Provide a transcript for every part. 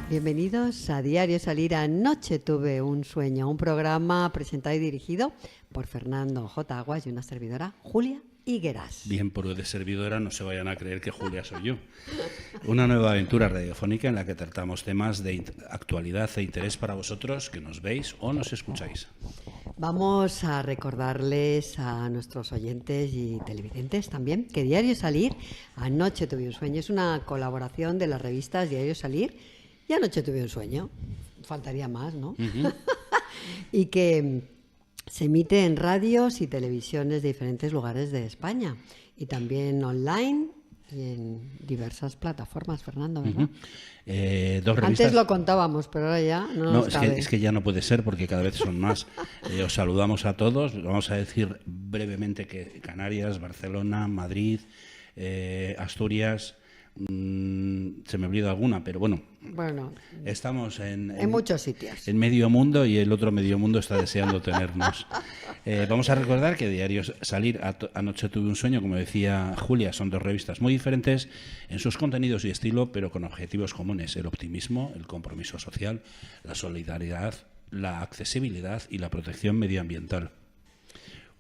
Bienvenidos a Diario Salir. Anoche tuve un sueño, un programa presentado y dirigido por Fernando J. Aguas y una servidora, Julia Higueras. Bien, por de servidora no se vayan a creer que Julia soy yo. Una nueva aventura radiofónica en la que tratamos temas de actualidad e interés para vosotros que nos veis o nos escucháis. Vamos a recordarles a nuestros oyentes y televidentes también que Diario Salir, Anoche tuve un sueño, es una colaboración de las revistas Diario Salir y Anoche tuve un sueño. Faltaría más, ¿no? Y que se emite en radios y televisiones de diferentes lugares de España y también online y en diversas plataformas, Fernando, ¿verdad? Dos revistas. Antes lo contábamos, pero ahora ya no nos cabe. Es que ya no puede ser porque cada vez son más. Os saludamos a todos. Vamos a decir brevemente que Canarias, Barcelona, Madrid, Asturias... se me olvida alguna, pero bueno, estamos en muchos sitios. En medio mundo y el otro medio mundo está deseando tenernos. Vamos a recordar que Diario Salir, Anoche tuve un sueño, como decía Julia, son dos revistas muy diferentes en sus contenidos y estilo, pero con objetivos comunes: el optimismo, el compromiso social, la solidaridad, la accesibilidad y la protección medioambiental.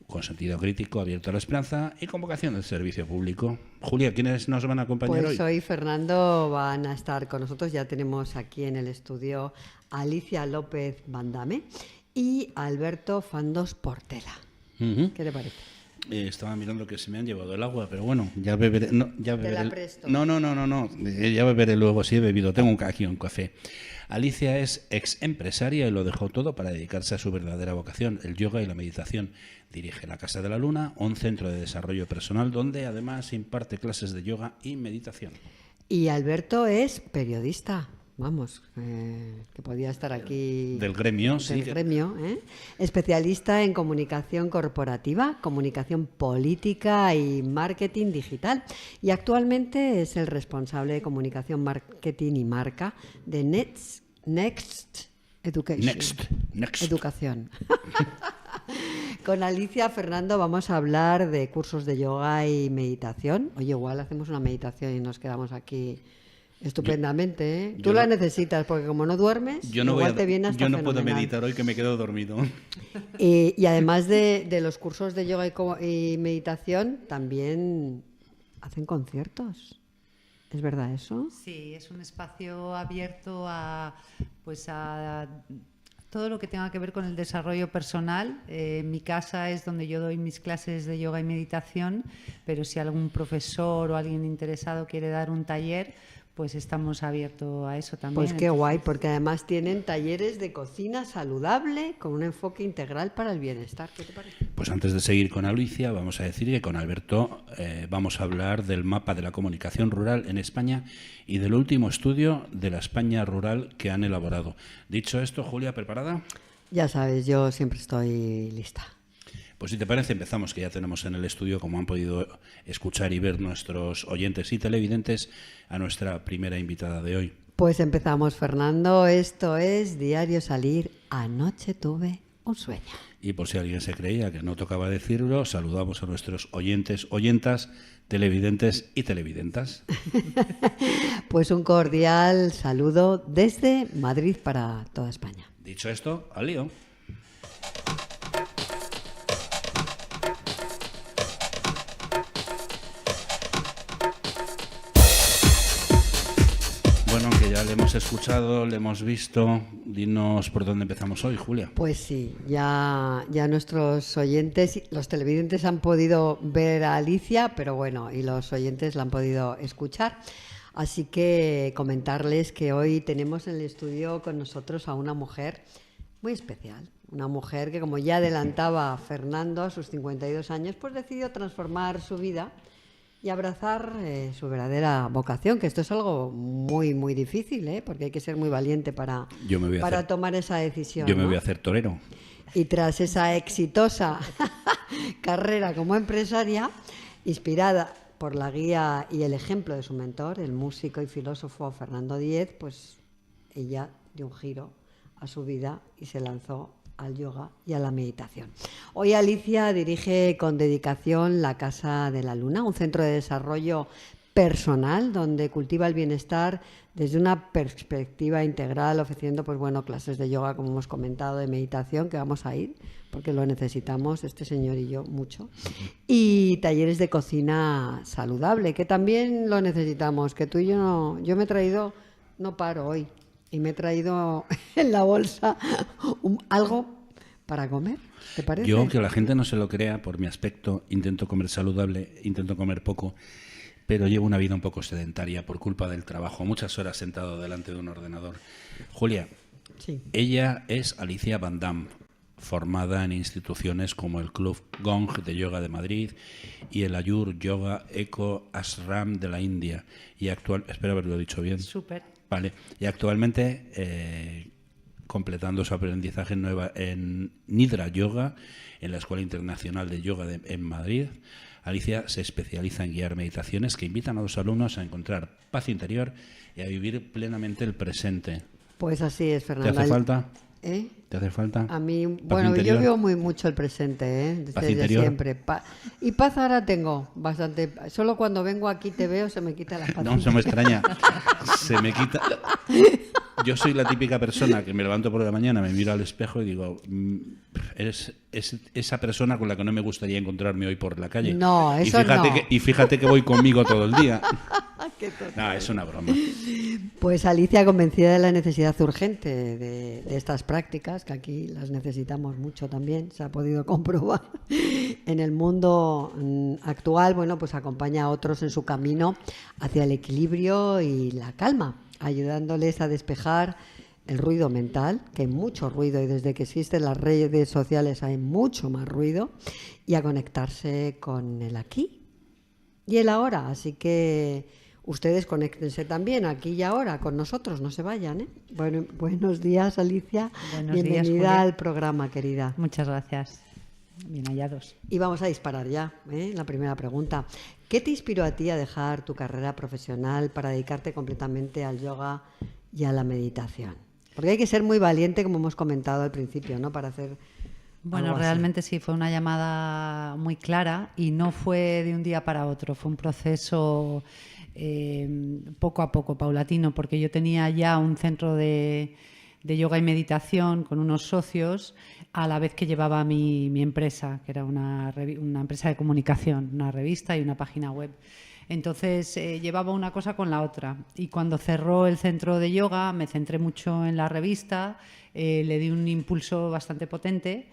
Con sentido crítico, abierto a la esperanza y con vocación del servicio público. Julia, ¿quiénes nos van a acompañar hoy? Pues hoy, Fernando, van a estar con nosotros. Ya tenemos aquí en el estudio a Alicia López Bandame y a Alberto Fandos Portela. ¿Qué te parece? Estaba mirando que se me han llevado el agua, pero bueno, ya beberé. No, ya beberé. Te la presto. No. Ya beberé luego, sí he bebido. Tengo aquí un café. Alicia es ex empresaria y lo dejó todo para dedicarse a su verdadera vocación, el yoga y la meditación. Dirige la Casa de la Luna, un centro de desarrollo personal donde además imparte clases de yoga y meditación. Y Alberto es periodista. Vamos, que podía estar aquí... Del gremio, sí. Del gremio, ¿eh? Especialista en comunicación corporativa, comunicación política y marketing digital. Y actualmente es el responsable de comunicación, marketing y marca de Next Education. Next. Educación. Con Alicia, Fernando, vamos a hablar de cursos de yoga y meditación. Oye, igual hacemos una meditación y nos quedamos aquí... Estupendamente, ¿eh? Tú la necesitas porque como no duermes, te viene hasta fenomenal. Puedo meditar hoy que me quedo dormido. Y además de los cursos de yoga y meditación, también hacen conciertos. ¿Es verdad eso? Sí, es un espacio abierto a todo lo que tenga que ver con el desarrollo personal. Mi casa es donde yo doy mis clases de yoga y meditación, pero si algún profesor o alguien interesado quiere dar un taller, pues estamos abiertos a eso también. Pues qué guay, porque además tienen talleres de cocina saludable con un enfoque integral para el bienestar. ¿Qué te parece? Pues antes de seguir con Alicia, vamos a decir que con Alberto vamos a hablar del mapa de la comunicación rural en España y del último estudio de la España rural que han elaborado. Dicho esto, Julia, ¿preparada? Ya sabes, yo siempre estoy lista. Pues si te parece, empezamos, que ya tenemos en el estudio, como han podido escuchar y ver nuestros oyentes y televidentes, a nuestra primera invitada de hoy. Pues empezamos, Fernando. Esto es Diario Salir. Anoche tuve un sueño. Y por si alguien se creía que no tocaba decirlo, saludamos a nuestros oyentes, oyentas, televidentes y televidentas. Pues un cordial saludo desde Madrid para toda España. Dicho esto, al lío. Bueno, que ya le hemos escuchado, le hemos visto. Dinos por dónde empezamos hoy, Julia. Pues sí, ya nuestros oyentes, los televidentes han podido ver a Alicia, pero bueno, y los oyentes la han podido escuchar. Así que comentarles que hoy tenemos en el estudio con nosotros a una mujer muy especial. Una mujer que, como ya adelantaba Fernando a sus 52 años, pues decidió transformar su vida y abrazar su verdadera vocación, que esto es algo muy, muy difícil, porque hay que ser muy valiente para tomar esa decisión. Yo me voy a hacer torero. Y tras esa exitosa carrera como empresaria, inspirada por la guía y el ejemplo de su mentor, el músico y filósofo Fernando Díez, pues ella dio un giro a su vida y se lanzó al yoga y a la meditación. Hoy Alicia dirige con dedicación la Casa de la Luna, un centro de desarrollo personal, donde cultiva el bienestar desde una perspectiva integral, ofreciendo pues bueno, clases de yoga, como hemos comentado, de meditación, que vamos a ir, porque lo necesitamos, este señor y yo, mucho, y talleres de cocina saludable, que también lo necesitamos, que tú y yo no... Yo me he traído, no paro hoy, y me he traído en la bolsa algo para comer, ¿te parece? Yo, que la gente no se lo crea, por mi aspecto, intento comer saludable, intento comer poco, pero llevo una vida un poco sedentaria por culpa del trabajo, muchas horas sentado delante de un ordenador. Julia, Sí. ella es Alicia Van Damme, formada en instituciones como el Club Gong de Yoga de Madrid y el Ayur Yoga Eco Ashram de la India. Y espero haberlo dicho bien. Súper. Vale. Y actualmente completando su aprendizaje en Nidra Yoga, en la Escuela Internacional de Yoga en Madrid. Alicia se especializa en guiar meditaciones que invitan a los alumnos a encontrar paz interior y a vivir plenamente el presente. Pues así es, Fernanda. ¿Te hace falta? ¿Eh? ¿Te hace falta? A mí, ¿Paz bueno, interior? yo vivo muy mucho el presente, ¿Paz desde interior? siempre. Y paz ahora tengo bastante. Solo cuando vengo aquí te veo, se me quita la paz. No, se me extraña. Se me quita. Yo soy la típica persona que me levanto por la mañana, me miro al espejo y digo, eres esa persona con la que no me gustaría encontrarme hoy por la calle. No, eso no. Y fíjate que voy conmigo todo el día. Qué tonto. No, es una broma. Pues Alicia, convencida de la necesidad urgente de estas prácticas, que aquí las necesitamos mucho también, se ha podido comprobar en el mundo actual, bueno, pues acompaña a otros en su camino hacia el equilibrio y la calma, ayudándoles a despejar el ruido mental, que hay mucho ruido y desde que existen las redes sociales hay mucho más ruido, y a conectarse con el aquí y el ahora. Así que ustedes conéctense también aquí y ahora con nosotros, no se vayan, ¿eh? Bueno, buenos días, Alicia. Buenos días, Bienvenida Julia. al programa, querida. Muchas gracias. Bien hallados. Y vamos a disparar ya, la primera pregunta. ¿Qué te inspiró a ti a dejar tu carrera profesional para dedicarte completamente al yoga y a la meditación? Porque hay que ser muy valiente, como hemos comentado al principio, ¿no? Para hacer Bueno, algo así. realmente sí, fue una llamada muy clara y no fue de un día para otro, fue un proceso poco a poco, paulatino, porque yo tenía ya un centro de yoga y meditación con unos socios a la vez que llevaba mi empresa, que era una empresa de comunicación, una revista y una página web. Entonces llevaba una cosa con la otra, y cuando cerró el centro de yoga me centré mucho en la revista, le di un impulso bastante potente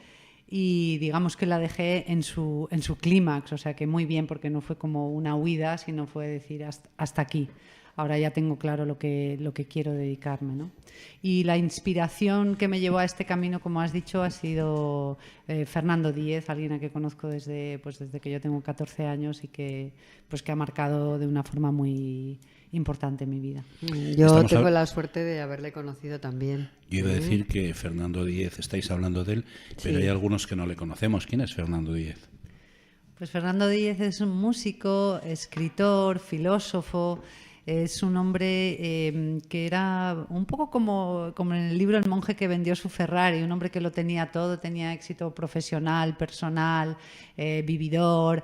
y digamos que la dejé en su clímax, o sea que muy bien, porque no fue como una huida, sino fue decir hasta aquí. Ahora ya tengo claro lo que quiero dedicarme, ¿no? Y la inspiración que me llevó a este camino, como has dicho, ha sido Fernando Díez, alguien a que conozco desde que yo tengo 14 años y que ha marcado de una forma muy importante en mi vida. Yo tengo la suerte de haberle conocido también. Yo iba a decir que Fernando Díez, estáis hablando de él, pero Sí. hay algunos que no le conocemos. ¿Quién es Fernando Díez? Pues Fernando Díez es un músico, escritor, filósofo. Es un hombre que era un poco como en el libro El monje que vendió su Ferrari, un hombre que lo tenía todo, tenía éxito profesional, personal, vividor,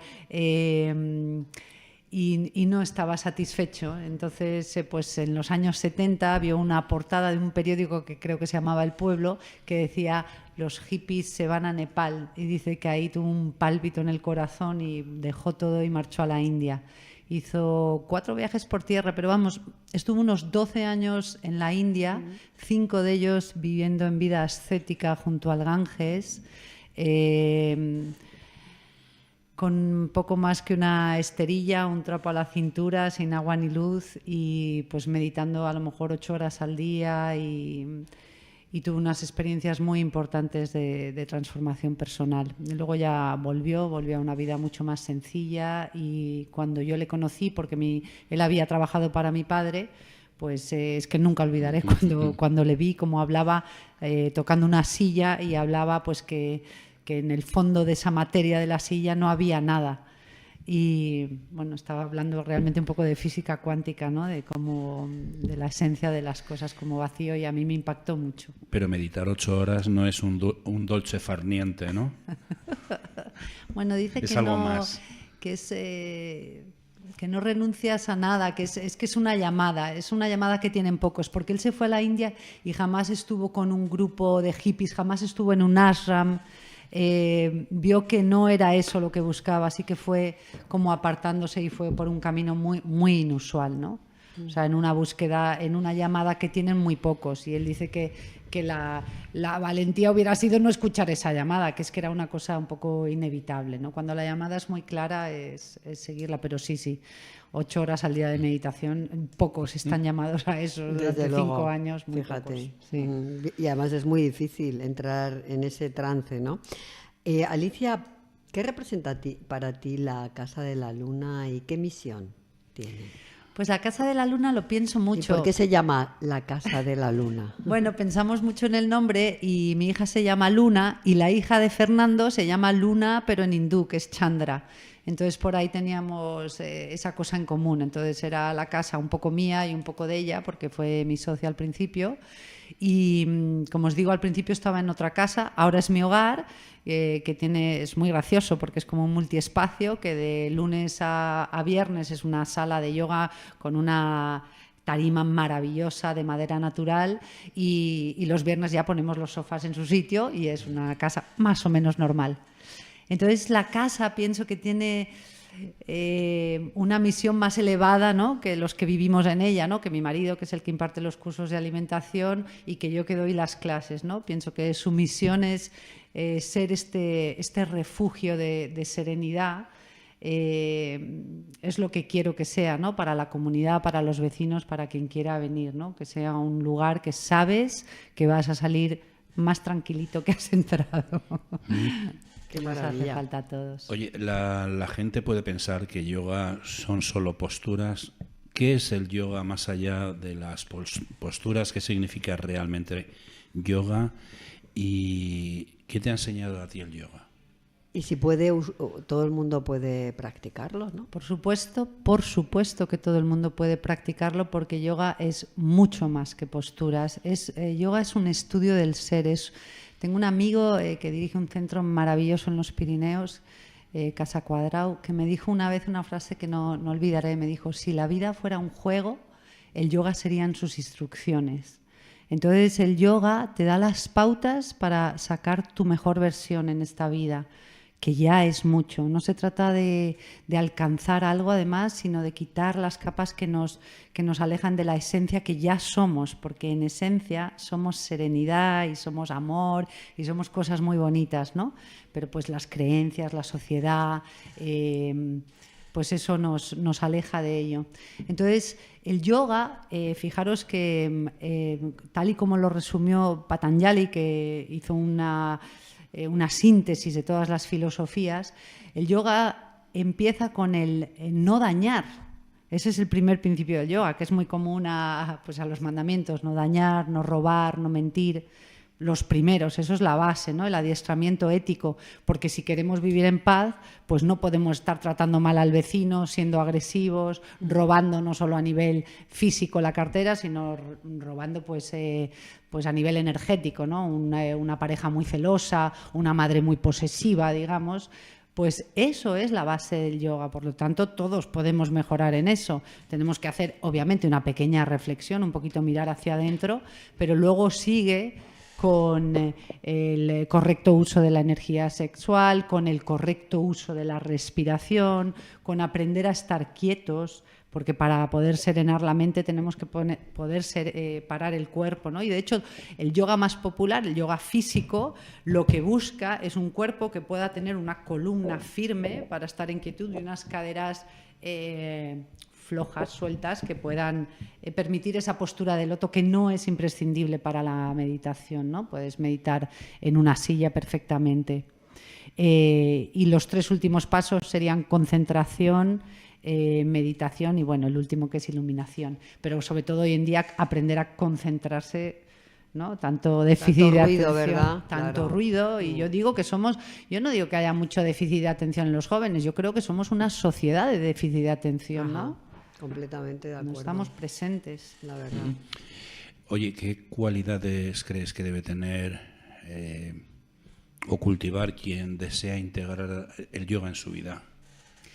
y no estaba satisfecho. Entonces, pues en los años 70 vio una portada de un periódico que creo que se llamaba El Pueblo, que decía: los hippies se van a Nepal, y dice que ahí tuvo un pálpito en el corazón y dejó todo y marchó a la India. Hizo 4 viajes por tierra, pero vamos, estuvo unos 12 años en la India, 5 de ellos viviendo en vida ascética junto al Ganges, con poco más que una esterilla, un trapo a la cintura, sin agua ni luz, y pues meditando a lo mejor 8 horas al día, y tuvo unas experiencias muy importantes de transformación personal. Y luego ya volvió a una vida mucho más sencilla, y cuando yo le conocí, porque él había trabajado para mi padre, pues es que nunca olvidaré cuando le vi cómo hablaba tocando una silla, y hablaba pues que en el fondo de esa materia de la silla no había nada. Y bueno, estaba hablando realmente un poco de física cuántica, ¿no? De la esencia de las cosas como vacío, y a mí me impactó mucho. Pero meditar 8 horas no es un dolce far niente, ¿no? Bueno, dice Es que algo no, más. que es que no renuncias a nada, que es que es una llamada que tienen pocos, porque él se fue a la India y jamás estuvo con un grupo de hippies, jamás estuvo en un ashram, vio que no era eso lo que buscaba, así que fue como apartándose y fue por un camino muy, muy inusual, ¿no? O sea, en una búsqueda, en una llamada que tienen muy pocos, y él dice que la valentía hubiera sido no escuchar esa llamada, que es que era una cosa un poco inevitable, ¿no? Cuando la llamada es muy clara es seguirla, pero sí, 8 horas al día de meditación, pocos están llamados a eso durante 5 años, muy fíjate. pocos. Sí. Y además es muy difícil entrar en ese trance, ¿no? Alicia, ¿qué representa para ti la Casa de la Luna y qué misión tiene? Pues la Casa de la Luna lo pienso mucho. ¿Y por qué se llama la Casa de la Luna? Bueno, pensamos mucho en el nombre y mi hija se llama Luna y la hija de Fernando se llama Luna, pero en hindú, que es Chandra. Entonces por ahí teníamos esa cosa en común. Entonces era la casa un poco mía y un poco de ella, porque fue mi socia al principio. Y como os digo, al principio estaba en otra casa, ahora es mi hogar, que es muy gracioso porque es como un multiespacio, que de lunes a viernes es una sala de yoga con una tarima maravillosa de madera natural y los viernes ya ponemos los sofás en su sitio y es una casa más o menos normal. Entonces la casa pienso que tiene una misión más elevada, ¿no?, que los que vivimos en ella, ¿no?, que mi marido, que es el que imparte los cursos de alimentación, y que yo que doy las clases, ¿no? Pienso que su misión es ser este refugio de serenidad. Es lo que quiero que sea, ¿no?, para la comunidad, para los vecinos, para quien quiera venir, ¿no?, que sea un lugar que sabes que vas a salir más tranquilito que has entrado. Que nos hace falta a todos. Oye, la gente puede pensar que yoga son solo posturas. ¿Qué es el yoga más allá de las posturas? ¿Qué significa realmente yoga? ¿Y qué te ha enseñado a ti el yoga? Y si puede, todo el mundo puede practicarlo, ¿no? Por supuesto que todo el mundo puede practicarlo, porque yoga es mucho más que posturas. Yoga es un estudio del ser. Tengo un amigo que dirige un centro maravilloso en los Pirineos, Casa Cuadrau, que me dijo una vez una frase que no olvidaré. Me dijo: si la vida fuera un juego, el yoga serían sus instrucciones. Entonces el yoga te da las pautas para sacar tu mejor versión en esta vida, que ya es mucho. No se trata de alcanzar algo, además, sino de quitar las capas que nos alejan de la esencia que ya somos, porque en esencia somos serenidad y somos amor y somos cosas muy bonitas, ¿no? Pero pues las creencias, la sociedad, pues eso nos aleja de ello. Entonces, el yoga, fijaros que tal y como lo resumió Patanjali, que hizo una síntesis de todas las filosofías, el yoga empieza con el no dañar. Ese es el primer principio del yoga, que es muy común a los mandamientos: no dañar, no robar, no mentir. Los primeros, eso es la base, ¿no?, el adiestramiento ético, porque si queremos vivir en paz, pues no podemos estar tratando mal al vecino, siendo agresivos, robando no solo a nivel físico la cartera, sino robando pues a nivel energético, ¿no? Una pareja muy celosa, una madre muy posesiva, digamos. Pues eso es la base del yoga, por lo tanto todos podemos mejorar en eso. Tenemos que hacer obviamente una pequeña reflexión, un poquito mirar hacia adentro, pero luego sigue con el correcto uso de la energía sexual, con el correcto uso de la respiración, con aprender a estar quietos, porque para poder serenar la mente tenemos que parar el cuerpo, ¿no? Y de hecho el yoga más popular, el yoga físico, lo que busca es un cuerpo que pueda tener una columna firme para estar en quietud y unas caderas flojas, sueltas, que puedan permitir esa postura de loto, que no es imprescindible para la meditación, ¿no? Puedes meditar en una silla perfectamente. Y los 3 últimos pasos serían concentración, meditación y, bueno, el último, que es iluminación. Pero sobre todo hoy en día aprender a concentrarse, ¿no? Tanto déficit de atención, ¿verdad? Tanto ruido, y yo no digo que haya mucho déficit de atención en los jóvenes, yo creo que somos una sociedad de déficit de atención, ¿no? Completamente de acuerdo. No estamos presentes, la verdad. Oye, ¿qué cualidades crees que debe tener o cultivar quien desea integrar el yoga en su vida?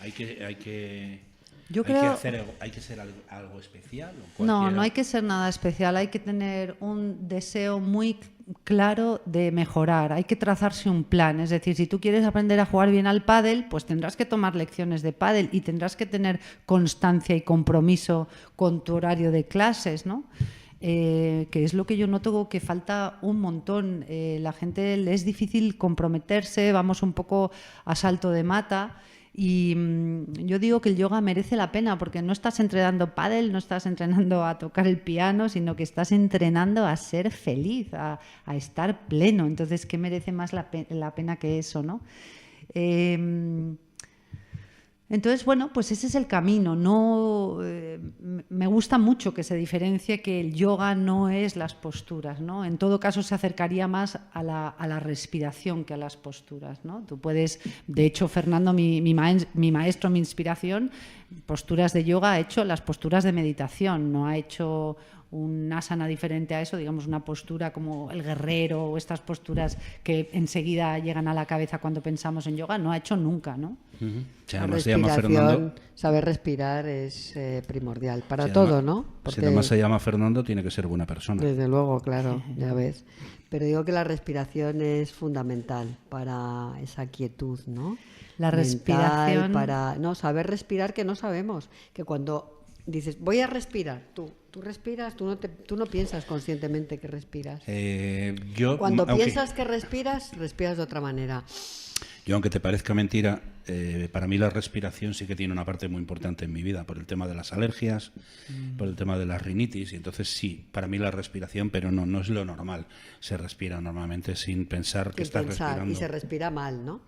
Hay que Yo ¿Hay creo... que hacer, hay que ser algo especial? ¿O No, cualquiera? no hay que ser nada especial, hay que tener un deseo muy claro de mejorar, hay que trazarse un plan, es decir, si tú quieres aprender a jugar bien al pádel, pues tendrás que tomar lecciones de pádel y tendrás que tener constancia y compromiso con tu horario de clases, ¿no? Que es lo que yo noto que falta un montón. La gente le es difícil comprometerse, vamos un poco a salto de mata. Y yo digo que el yoga merece la pena porque no estás entrenando pádel, no estás entrenando a tocar el piano, sino que estás entrenando a ser feliz, a estar pleno. Entonces, ¿qué merece más la pena que eso, no? Entonces, bueno, pues ese es el camino. No, me gusta mucho que se diferencie que el yoga no es las posturas, ¿no? En todo caso, se acercaría más a la respiración que a las posturas, ¿no? Tú puedes, de hecho, Fernando, mi maestro, mi inspiración, posturas de yoga ha hecho las posturas de meditación, no ha hecho un asana diferente a eso, digamos una postura como el guerrero o estas posturas que enseguida llegan a la cabeza cuando pensamos en yoga, no ha hecho nunca, ¿no? La Se llama Fernando. Saber respirar es primordial para Se todo, llama- ¿no? Si además se llama Fernando, tiene que ser buena persona. Desde luego, claro, ya ves. Pero digo que la respiración es fundamental para esa quietud, ¿no? La Mental, respiración... para no saber respirar, que no sabemos. Que cuando dices, voy a respirar, tú respiras, tú no piensas conscientemente que respiras. Cuando aunque, piensas que respiras de otra manera. yo, aunque te parezca mentira, para mí la respiración sí que tiene una parte muy importante en mi vida, por el tema de las alergias, por el tema de la rinitis, y entonces sí, para mí la respiración, pero no es lo normal. Se respira normalmente sin pensar que estás respirando. Y se respira mal, ¿no?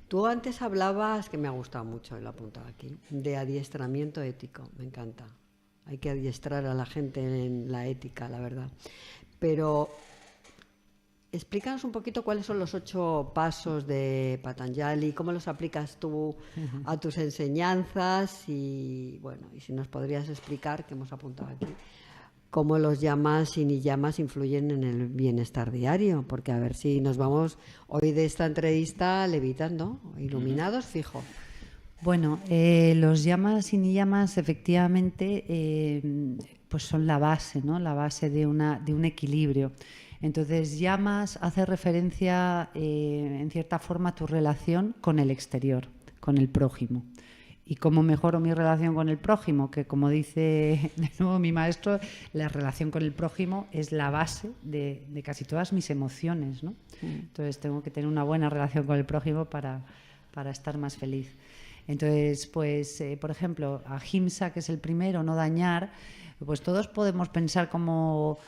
Tú antes hablabas, que me ha gustado mucho, y lo he apuntado aquí, de adiestramiento ético, me encanta. Hay que adiestrar a la gente en la ética, la verdad. Pero explícanos un poquito cuáles son los 8 pasos de Patanjali, cómo los aplicas tú a tus enseñanzas y, bueno, y si nos podrías explicar, que hemos apuntado aquí, cómo los yamas y niyamas influyen en el bienestar diario, porque a ver si nos vamos hoy de esta entrevista levitando, iluminados, fijo. Bueno, los yamas y niyamas efectivamente pues son la base, ¿no? La base de un equilibrio. Entonces, yamas hace referencia en cierta forma a tu relación con el exterior, con el prójimo. ¿Y cómo mejoro mi relación con el prójimo? Que, como dice de nuevo mi maestro, la relación con el prójimo es la base de casi todas mis emociones, ¿no? Entonces tengo que tener una buena relación con el prójimo para estar más feliz. Entonces, pues, por ejemplo, ahimsa, que es el primero, no dañar, pues todos podemos pensar cómo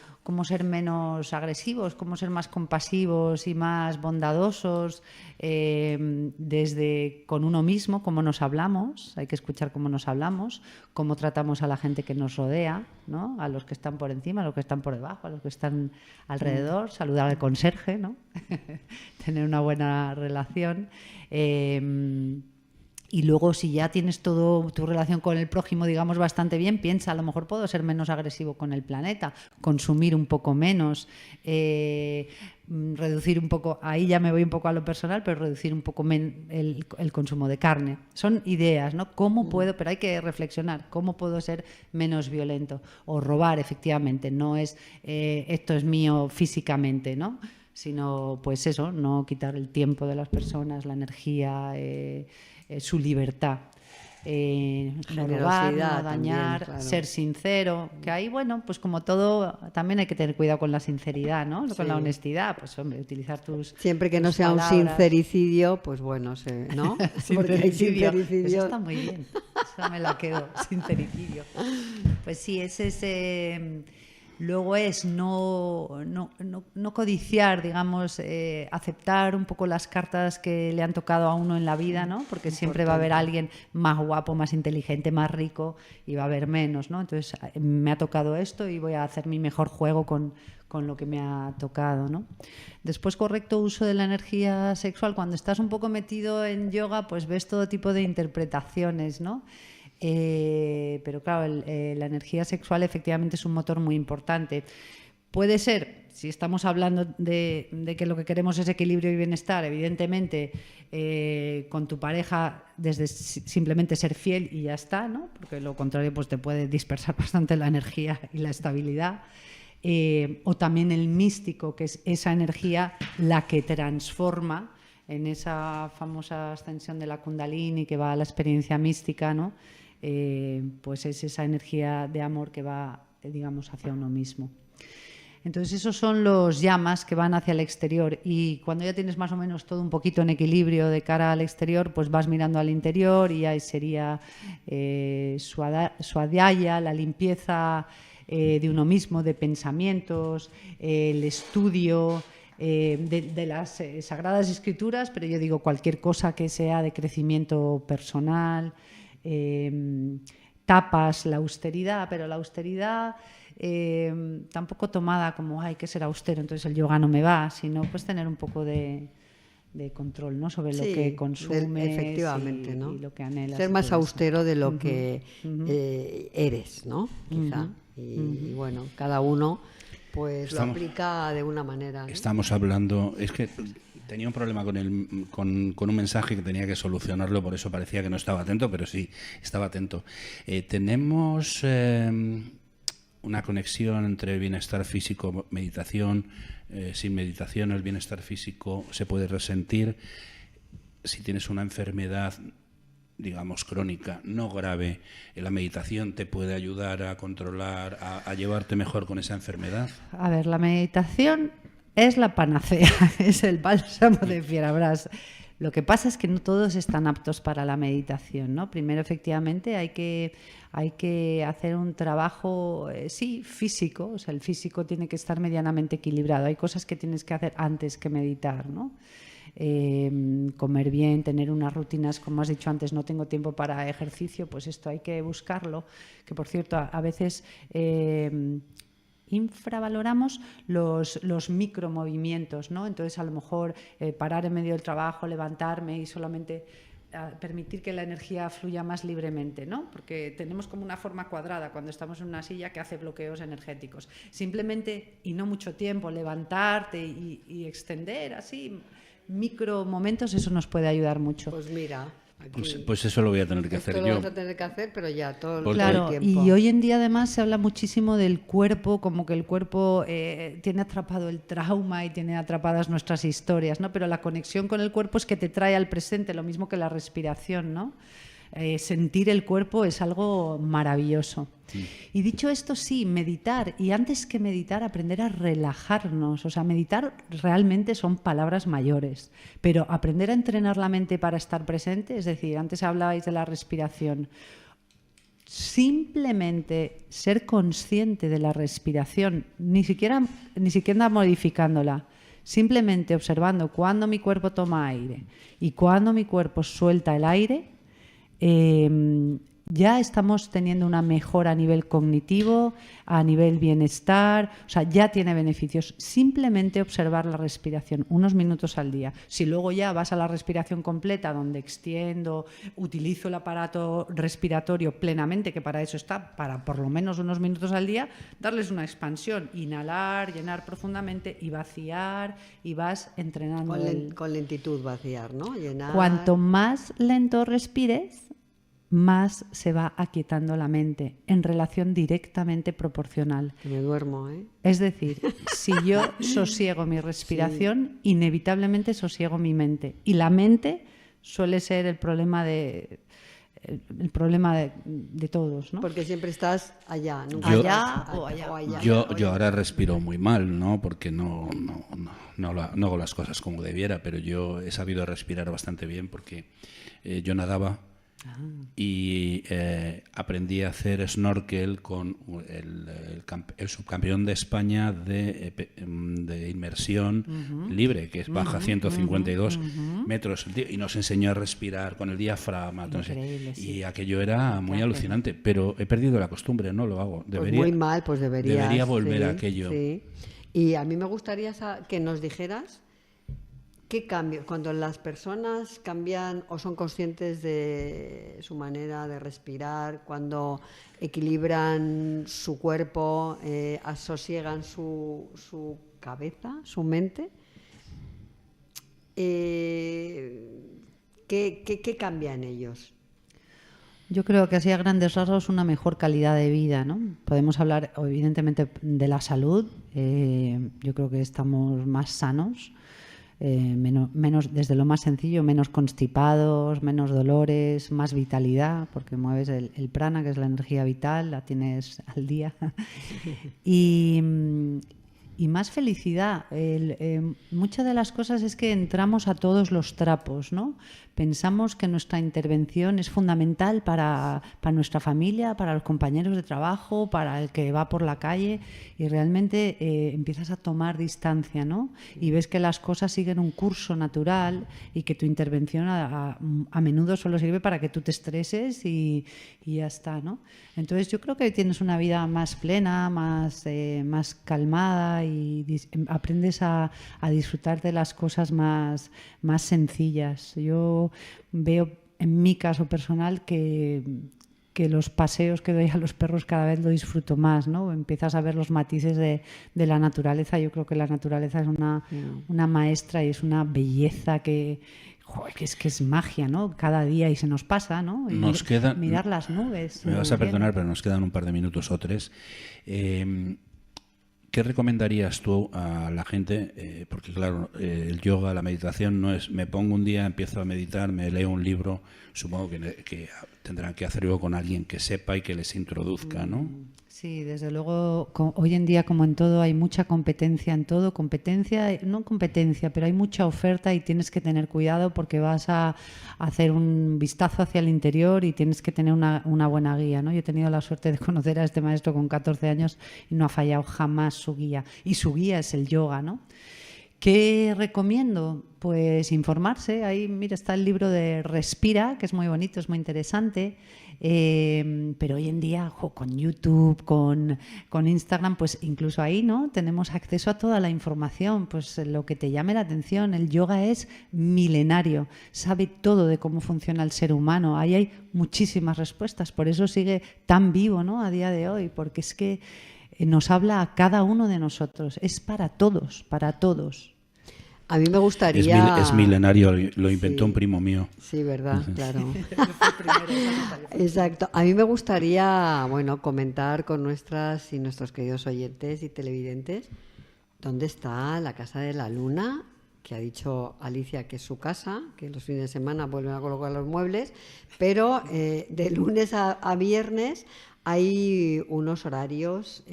ser menos agresivos, cómo ser más compasivos y más bondadosos, desde con uno mismo, cómo nos hablamos, hay que escuchar cómo nos hablamos, cómo tratamos a la gente que nos rodea, ¿no? A los que están por encima, a los que están por debajo, a los que están alrededor, saludar al conserje, ¿no? Tener una buena relación. Y luego, si ya tienes todo tu relación con el prójimo, digamos, bastante bien, piensa, a lo mejor puedo ser menos agresivo con el planeta, consumir un poco menos, reducir un poco, ahí ya me voy un poco a lo personal, pero reducir un poco el consumo de carne. Son ideas, ¿no? ¿Cómo puedo? Pero hay que reflexionar, ¿cómo puedo ser menos violento? O robar, efectivamente, no es esto es mío físicamente, ¿no? Sino, pues eso, no quitar el tiempo de las personas, la energía, su libertad. No robar, no dañar, también, claro. Ser sincero, que ahí, bueno, pues como todo, también hay que tener cuidado con la sinceridad, ¿no? Sí. Con la honestidad, pues hombre, utilizar tus siempre que no sea palabras. Un sincericidio, pues bueno, ¿no? Porque hay sincericidio. Eso está muy bien, esa me la quedo, sincericidio. Pues sí, ese es... Luego es no codiciar, digamos, aceptar un poco las cartas que le han tocado a uno en la vida, ¿no? Porque siempre va a haber alguien más guapo, más inteligente, más rico y va a haber menos, ¿no? Entonces me ha tocado esto y voy a hacer mi mejor juego con lo que me ha tocado, ¿no? Después, correcto uso de la energía sexual. Cuando estás un poco metido en yoga, pues ves todo tipo de interpretaciones, ¿no? Pero claro, la energía sexual efectivamente es un motor muy importante. Puede ser, si estamos hablando de que lo que queremos es equilibrio y bienestar, evidentemente con tu pareja desde simplemente ser fiel y ya está, ¿no? Porque lo contrario pues te puede dispersar bastante la energía y la estabilidad. O también el místico, que es esa energía la que transforma en esa famosa ascensión de la Kundalini que va a la experiencia mística, ¿no? Pues es esa energía de amor que va, digamos, hacia uno mismo. Entonces esos son los llamas que van hacia el exterior, y cuando ya tienes más o menos todo un poquito en equilibrio de cara al exterior, pues vas mirando al interior, y ahí sería Swadhyaya, la limpieza de uno mismo, de pensamientos, el estudio de las Sagradas Escrituras, pero yo digo cualquier cosa que sea de crecimiento personal. Tapas la austeridad, pero la austeridad tampoco tomada como hay que ser austero, entonces el yoga no me va, sino pues tener un poco de control, ¿no? Sobre lo que consumes efectivamente, ¿no? y lo que anhelas. Ser más austero de lo Uh-huh. que eres, ¿no? Quizá. Y bueno, cada uno pues lo aplica de una manera, ¿no? Estamos hablando, es que tenía un problema con un mensaje que tenía que solucionarlo, por eso parecía que no estaba atento, pero sí, estaba atento. Tenemos una conexión entre el bienestar físico, meditación. Sin meditación el bienestar físico se puede resentir. Si tienes una enfermedad, digamos, crónica, no grave, la meditación te puede ayudar a controlar, a llevarte mejor con esa enfermedad. A ver, la meditación es la panacea, es el bálsamo de Fierabras. Lo que pasa es que no todos están aptos para la meditación, ¿no? Primero, efectivamente, hay que hacer un trabajo, sí, físico. O sea, el físico tiene que estar medianamente equilibrado. Hay cosas que tienes que hacer antes que meditar, ¿no? Comer bien, tener unas rutinas, como has dicho antes, no tengo tiempo para ejercicio, pues esto hay que buscarlo. Que, por cierto, a veces infravaloramos los micromovimientos, ¿no? Entonces, a lo mejor parar en medio del trabajo, levantarme y solamente permitir que la energía fluya más libremente, ¿no? Porque tenemos como una forma cuadrada cuando estamos en una silla que hace bloqueos energéticos. Simplemente, y no mucho tiempo, levantarte y extender así micromomentos, eso nos puede ayudar mucho. Pues mira, pues eso lo voy a tener que hacer esto yo. lo vas a tener que hacer, pero ya todo Claro, el tiempo. y hoy en día además se habla muchísimo del cuerpo, como que el cuerpo tiene atrapado el trauma y tiene atrapadas nuestras historias, ¿no? Pero la conexión con el cuerpo es que te trae al presente, lo mismo que la respiración, ¿no? Sentir el cuerpo es algo maravilloso. Y dicho esto, sí, meditar, y antes que meditar, aprender a relajarnos. O sea, meditar realmente son palabras mayores, pero aprender a entrenar la mente para estar presente, es decir, antes hablabais de la respiración, simplemente ser consciente de la respiración, ni siquiera modificándola, simplemente observando cuándo mi cuerpo toma aire y cuándo mi cuerpo suelta el aire, ya estamos teniendo una mejora a nivel cognitivo, a nivel bienestar, o sea, ya tiene beneficios. Simplemente observar la respiración unos minutos al día. Si luego ya vas a la respiración completa, donde extiendo, utilizo el aparato respiratorio plenamente, que para eso está, para por lo menos unos minutos al día, darles una expansión, inhalar, llenar profundamente y vaciar, y vas entrenando. Con lentitud vaciar, ¿no? Llenar. Cuanto más lento respires, más se va aquietando la mente, en relación directamente proporcional. Que me duermo, ¿eh? Es decir, si yo sosiego mi respiración, inevitablemente sosiego mi mente. Y la mente suele ser el problema de todos, ¿no? Porque siempre estás allá, nunca allá estás o allá. Yo ahora respiro muy mal, ¿no? Porque no hago las cosas como debiera, pero yo he sabido respirar bastante bien porque yo nadaba. Y aprendí a hacer snorkel con el subcampeón de España de inmersión libre, que baja 152 metros, y nos enseñó a respirar con el diafragma. Increíble, sí. Y aquello era muy alucinante, pero he perdido la costumbre, no lo hago. Pues muy mal, pues debería volver a aquello. Sí. Y a mí me gustaría que nos dijeras ¿qué cambio? Cuando las personas cambian o son conscientes de su manera de respirar, cuando equilibran su cuerpo, asosiegan su cabeza, su mente, ¿Qué cambia en ellos? Yo creo que así a grandes rasgos una mejor calidad de vida, ¿no? Podemos hablar evidentemente de la salud. Yo creo que estamos más sanos, menos desde lo más sencillo, menos constipados, menos dolores, más vitalidad, porque mueves el prana, que es la energía vital, la tienes al día. Y más felicidad. Muchas de las cosas es que entramos a todos los trapos, ¿no? Pensamos que nuestra intervención es fundamental para nuestra familia, para los compañeros de trabajo, para el que va por la calle, y realmente empiezas a tomar distancia, ¿no? Y ves que las cosas siguen un curso natural y que tu intervención a menudo solo sirve para que tú te estreses y ya está, ¿no? Entonces yo creo que tienes una vida más plena, más calmada, y aprendes a disfrutar de las cosas más sencillas. Yo veo en mi caso personal que los paseos que doy a los perros cada vez lo disfruto más, ¿no? Empiezas a ver los matices de la naturaleza. Yo creo que la naturaleza es una maestra y es una belleza que es magia, ¿no? Cada día y se nos pasa, ¿no? Y mirar las nubes. Me vas a perdonar, pero nos quedan un par de minutos o tres. ¿Qué recomendarías tú a la gente? Porque claro, el yoga, la meditación no es me pongo un día, empiezo a meditar, me leo un libro. Supongo que tendrán que hacerlo con alguien que sepa y que les introduzca, ¿no? Sí, desde luego, hoy en día, como en todo, hay mucha competencia en todo. No competencia, pero hay mucha oferta y tienes que tener cuidado porque vas a hacer un vistazo hacia el interior y tienes que tener una buena guía, ¿no? Yo he tenido la suerte de conocer a este maestro con 14 años y no ha fallado jamás su guía. Y su guía es el yoga, ¿no? ¿Qué recomiendo? Pues informarse. Ahí, mira, está el libro de Respira, que es muy bonito, es muy interesante. Pero hoy en día, con YouTube, con Instagram, pues incluso ahí, ¿no? Tenemos acceso a toda la información, pues lo que te llame la atención. El yoga es milenario, sabe todo de cómo funciona el ser humano. Ahí hay muchísimas respuestas, por eso sigue tan vivo, ¿no? A día de hoy, porque es que nos habla a cada uno de nosotros. Es para todos, para todos. A mí me gustaría... Es milenario, lo inventó un primo mío. Sí, verdad, claro. Exacto. A mí me gustaría, comentar con nuestras y nuestros queridos oyentes y televidentes dónde está la Casa de la Luna, que ha dicho Alicia que es su casa, que los fines de semana vuelven a colocar los muebles, pero de lunes a viernes hay unos horarios.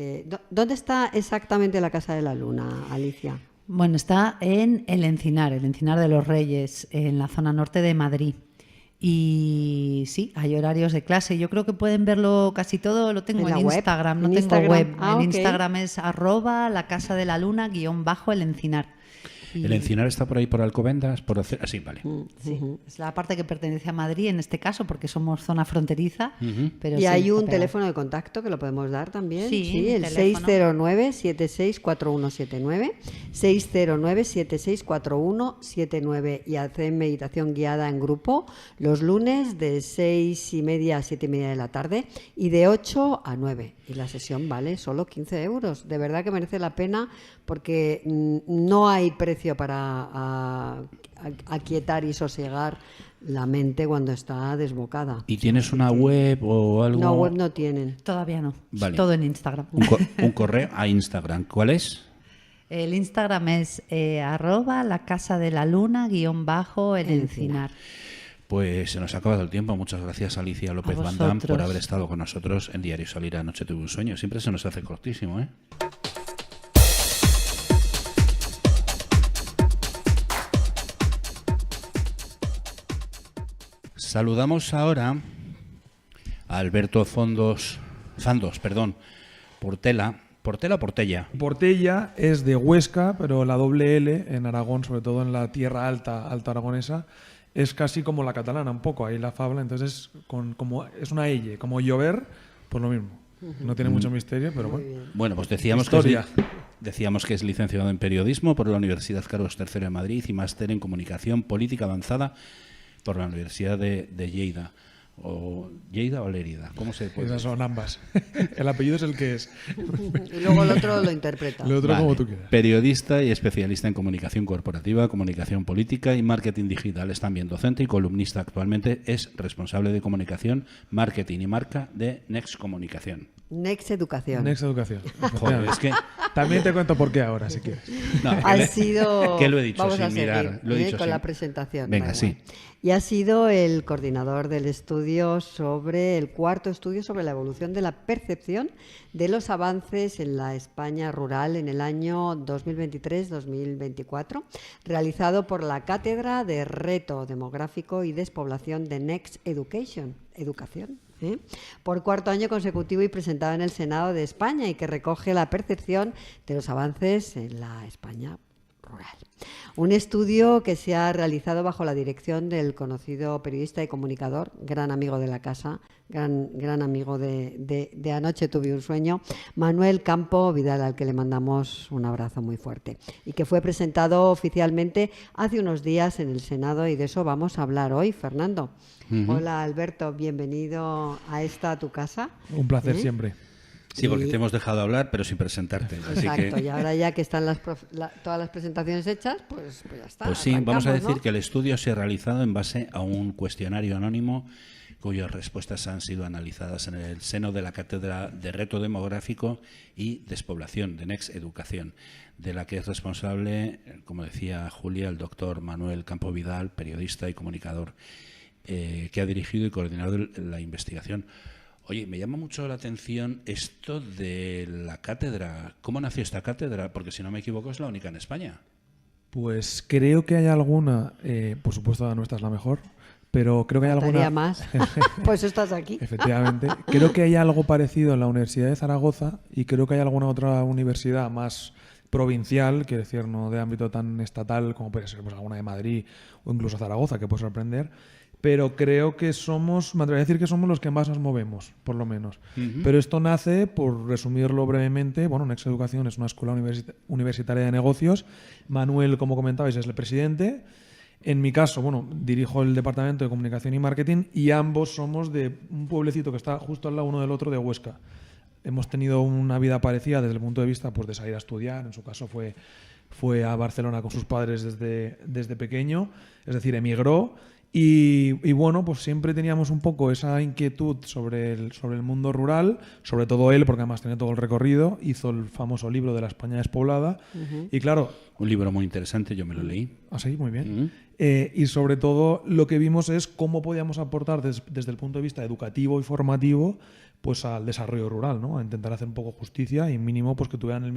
¿Dónde está exactamente la Casa de la Luna, Alicia? Bueno, está en el Encinar de los Reyes, en la zona norte de Madrid. Y sí, hay horarios de clase. Yo creo que pueden verlo casi todo. Lo tengo en Instagram, no tengo web. En Instagram es @lacasadelaluna _ el Encinar. ¿El Encinar está por ahí por Alcobendas? Sí, vale. Sí, es la parte que pertenece a Madrid en este caso, porque somos zona fronteriza. Pero y hay un teléfono de contacto que lo podemos dar también. Sí, el 609-764179. 609-764179. Y hacen meditación guiada en grupo los lunes de 6:30 a 7:30 de la tarde y de 8 a 9. Y la sesión vale solo 15 euros. De verdad que merece la pena porque no hay precio para aquietar y sosegar la mente cuando está desbocada. ¿Y tienes una web o algo? No, web no tienen. Todavía no. Vale. Todo en Instagram. Un correo a Instagram. ¿Cuál es? El Instagram es @lacasadelaluna _ el Encinar. Pues se nos ha acabado el tiempo. Muchas gracias, Alicia López Bandán, por haber estado con nosotros en Diario Salir. Anoche tuve un sueño. Siempre se nos hace cortísimo, ¿eh? Saludamos ahora a Alberto Fandos, Portela. ¿Portela o Portella? Portella es de Huesca, pero la doble L en Aragón, sobre todo en la tierra alta aragonesa, es casi como la catalana, un poco, ahí la fabla, entonces como es una L, como llover, pues lo mismo. No tiene mucho misterio, pero bueno. Bueno, pues decíamos que es licenciado en periodismo por la Universidad Carlos III de Madrid y máster en comunicación política avanzada por la Universidad de Lleida. o Lleida o Lérida, ¿cómo se puede Esas decir? son ambas. El apellido es el que es. Y luego el otro lo interpreta. Lo otro Vale. como tú quieras. Periodista y especialista en comunicación corporativa, comunicación política y marketing digital. Es también docente y columnista. Actualmente es responsable de comunicación, marketing y marca de Next Comunicación. Next Educación. Next Educación. Joder, es que También te cuento por qué ahora, si quieres. no, Ha que le- sido. que lo he dicho Vamos sin a seguir, mirar, lo he dicho con sin- la presentación. Venga, da sí. igual. Y ha sido el coordinador del estudio sobre el cuarto estudio sobre la evolución de la percepción de los avances en la España rural en el año 2023-2024, realizado por la Cátedra de Reto Demográfico y Despoblación de Next Education. Educación. Por cuarto año consecutivo y presentado en el Senado de España y que recoge la percepción de los avances en la España rural. Un estudio que se ha realizado bajo la dirección del conocido periodista y comunicador, gran amigo de la casa, gran amigo de Anoche tuve un sueño, Manuel Campo Vidal, al que le mandamos un abrazo muy fuerte, y que fue presentado oficialmente hace unos días en el Senado, y de eso vamos a hablar hoy, Fernando. Hola Alberto, bienvenido a esta tu casa. Un placer siempre. Sí, porque Y- te hemos dejado hablar, pero sin presentarte. Así Exacto, que, y ahora ya que están todas las presentaciones hechas, pues ya está. pues sí, vamos a arrancamos, decir ¿no? que el estudio se ha realizado en base a un cuestionario anónimo cuyas respuestas han sido analizadas en el seno de la Cátedra de Reto Demográfico y Despoblación de Next Educación, de la que es responsable, como decía Julia, el doctor Manuel Campo Vidal, periodista y comunicador, que ha dirigido y coordinado la investigación. Oye, me llama mucho la atención esto de la cátedra. ¿Cómo nació esta cátedra? Porque si no me equivoco es la única en España. Pues creo que hay alguna, por supuesto la nuestra es la mejor, pero creo que hay Faltaría alguna... más. Pues estás aquí. Efectivamente. Creo que hay algo parecido en la Universidad de Zaragoza y creo que hay alguna otra universidad más provincial, quiero decir, no de ámbito tan estatal como puede ser pues, alguna de Madrid o incluso Zaragoza, que puede sorprender. Pero creo que somos, me atrevería a decir que somos los que más nos movemos, por lo menos. Pero esto nace, por resumirlo brevemente, bueno, Next Educación es una escuela universitaria de negocios. Manuel, como comentabais, es el presidente. En mi caso, bueno, dirijo el departamento de comunicación y marketing y ambos somos de un pueblecito que está justo al lado uno del otro de Huesca. Hemos tenido una vida parecida desde el punto de vista pues, de salir a estudiar. En su caso fue a Barcelona con sus padres desde pequeño, es decir, emigró. Y bueno, pues siempre teníamos un poco esa inquietud sobre el mundo rural, sobre todo él, porque además tenía todo el recorrido, hizo el famoso libro de la España despoblada. Y claro, Un libro muy interesante, yo me lo leí. así, muy bien. Y sobre todo lo que vimos es cómo podíamos aportar desde el punto de vista educativo y formativo pues al desarrollo rural, ¿no? A intentar hacer un poco justicia y mínimo pues que tuvieran las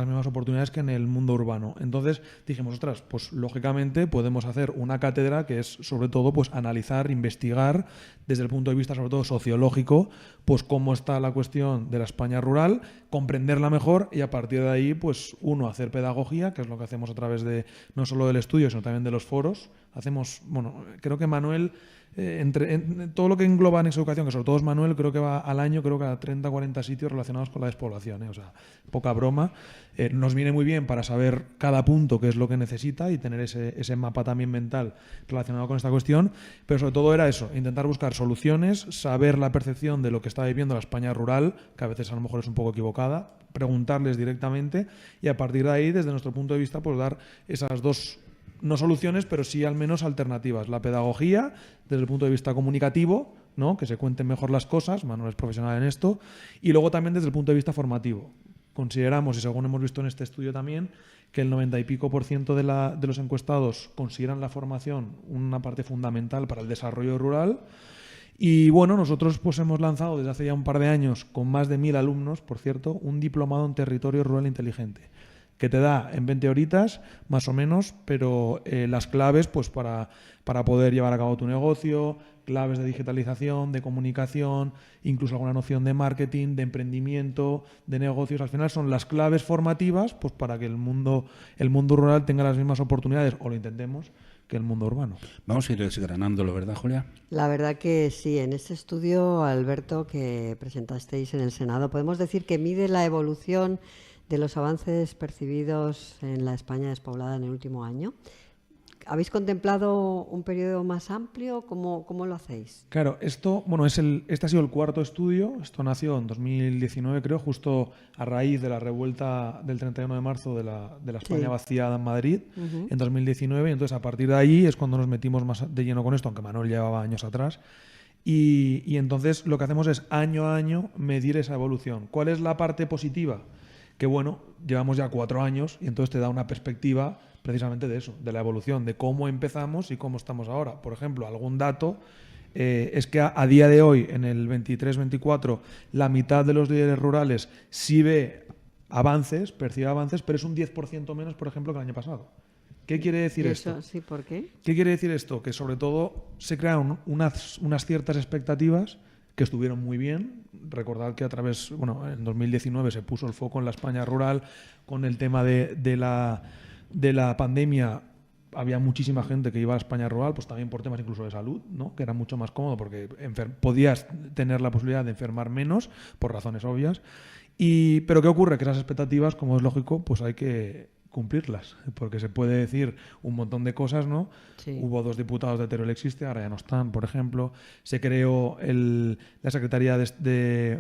mismas oportunidades que en el mundo urbano. Entonces dijimos, ostras, pues lógicamente podemos hacer una cátedra que es sobre todo pues analizar, investigar desde el punto de vista sobre todo sociológico, pues cómo está la cuestión de la España rural, comprenderla mejor y a partir de ahí pues hacer pedagogía, que es lo que hacemos a través de no solo del estudio, sino también de los foros. Hacemos, bueno, creo que Manuel en todo lo que engloba Next Educación, que sobre todo es Manuel, creo que va al año, creo que a 30 o 40 sitios relacionados con la despoblación, o sea, poca broma. Nos viene muy bien para saber cada punto qué es lo que necesita y tener ese mapa también mental relacionado con esta cuestión, pero sobre todo era eso, intentar buscar soluciones, saber la percepción de lo que está viviendo la España rural, que a veces a lo mejor es un poco equivocada, preguntarles directamente y a partir de ahí, desde nuestro punto de vista, pues dar esas dos, no soluciones, pero sí al menos alternativas. La pedagogía, desde el punto de vista comunicativo, ¿no? Que se cuenten mejor las cosas, Manuel es profesional en esto, y luego también desde el punto de vista formativo. Consideramos, y según hemos visto en este estudio también, que el 90 y pico % de los encuestados consideran la formación una parte fundamental para el desarrollo rural. Y bueno, nosotros pues hemos lanzado desde hace ya un par de años, con más de 1000 alumnos, por cierto, un diplomado en territorio rural inteligente, que te da en 20 horitas, más o menos, pero las claves pues para poder llevar a cabo tu negocio, claves de digitalización, de comunicación, incluso alguna noción de marketing, de emprendimiento, de negocios. Al final son las claves formativas pues para que el mundo rural tenga las mismas oportunidades, o lo intentemos, que el mundo urbano. Vamos a ir desgranándolo, ¿verdad, Julia? La verdad que sí, en este estudio, Alberto, que presentasteis en el Senado, podemos decir que mide la evolución de los avances percibidos en la España despoblada en el último año. ¿Habéis contemplado un periodo más amplio? ¿Cómo lo hacéis? Claro, esto, bueno, este ha sido el cuarto estudio. Esto nació en 2019, creo, justo a raíz de la revuelta del 31 de marzo de la España vaciada en Madrid, en 2019. Y entonces, a partir de ahí es cuando nos metimos más de lleno con esto, aunque Manuel llevaba años atrás. Y entonces lo que hacemos es año a año medir esa evolución. ¿Cuál es la parte positiva? Que bueno, llevamos ya 4 años y entonces te da una perspectiva precisamente de eso, de la evolución, de cómo empezamos y cómo estamos ahora. Por ejemplo, algún dato es que a día de hoy, en el 23-24, la mitad de los líderes rurales sí ve avances, percibe avances, pero es un 10% menos, por ejemplo, que el año pasado. ¿Qué quiere decir esto? Sí, ¿por qué? ¿Qué quiere decir esto? Que sobre todo se crearon unas ciertas expectativas que estuvieron muy bien. Recordad que en 2019 se puso el foco en la España rural con el tema de la pandemia. Había muchísima gente que iba a España rural, pues también por temas incluso de salud, ¿no? Que era mucho más cómodo porque podías tener la posibilidad de enfermar menos, por razones obvias. Pero ¿qué ocurre? Que esas expectativas, como es lógico, pues hay que cumplirlas, porque se puede decir un montón de cosas, ¿no? Sí. Hubo 2 diputados de Teruel Existe, ahora ya no están, por ejemplo. Se creó la Secretaría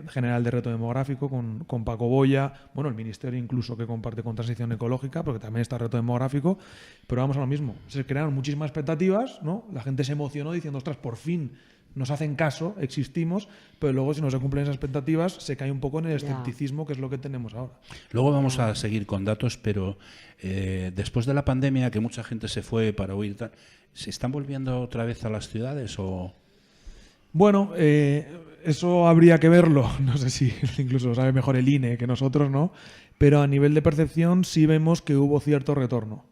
General de Reto Demográfico con Paco Boya, bueno, el ministerio incluso que comparte con Transición Ecológica, porque también está Reto Demográfico, pero vamos a lo mismo. Se crearon muchísimas expectativas, ¿no? La gente se emocionó diciendo, ostras, por fin nos hacen caso, existimos, pero luego si no se cumplen esas expectativas se cae un poco en el escepticismo, que es lo que tenemos ahora. Luego vamos a seguir con datos, pero después de la pandemia, que mucha gente se fue para huir, ¿se están volviendo otra vez a las ciudades o...? Bueno, eso habría que verlo. No sé si incluso lo sabe mejor el INE que nosotros, ¿no? Pero a nivel de percepción sí vemos que hubo cierto retorno.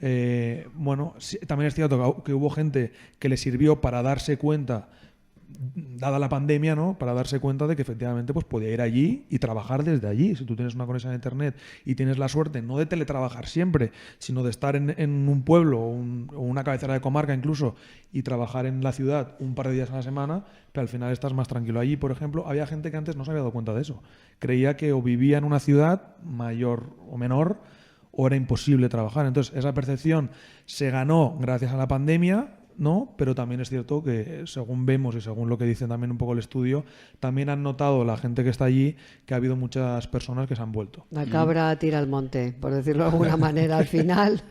Sí, también es cierto que hubo gente que le sirvió para darse cuenta, dada la pandemia, ¿no? Para darse cuenta de que efectivamente pues podía ir allí y trabajar desde allí. Si tú tienes una conexión a internet y tienes la suerte no de teletrabajar siempre, sino de estar en un pueblo o una cabecera de comarca incluso y trabajar en la ciudad un par de días a la semana, pero al final estás más tranquilo. Allí, por ejemplo, había gente que antes no se había dado cuenta de eso. Creía que o vivía en una ciudad mayor o menor o era imposible trabajar. Entonces, esa percepción se ganó gracias a la pandemia, ¿no? Pero también es cierto que, según vemos y según lo que dice también un poco el estudio, también han notado la gente que está allí que ha habido muchas personas que se han vuelto. La cabra tira al monte, por decirlo de alguna manera al final.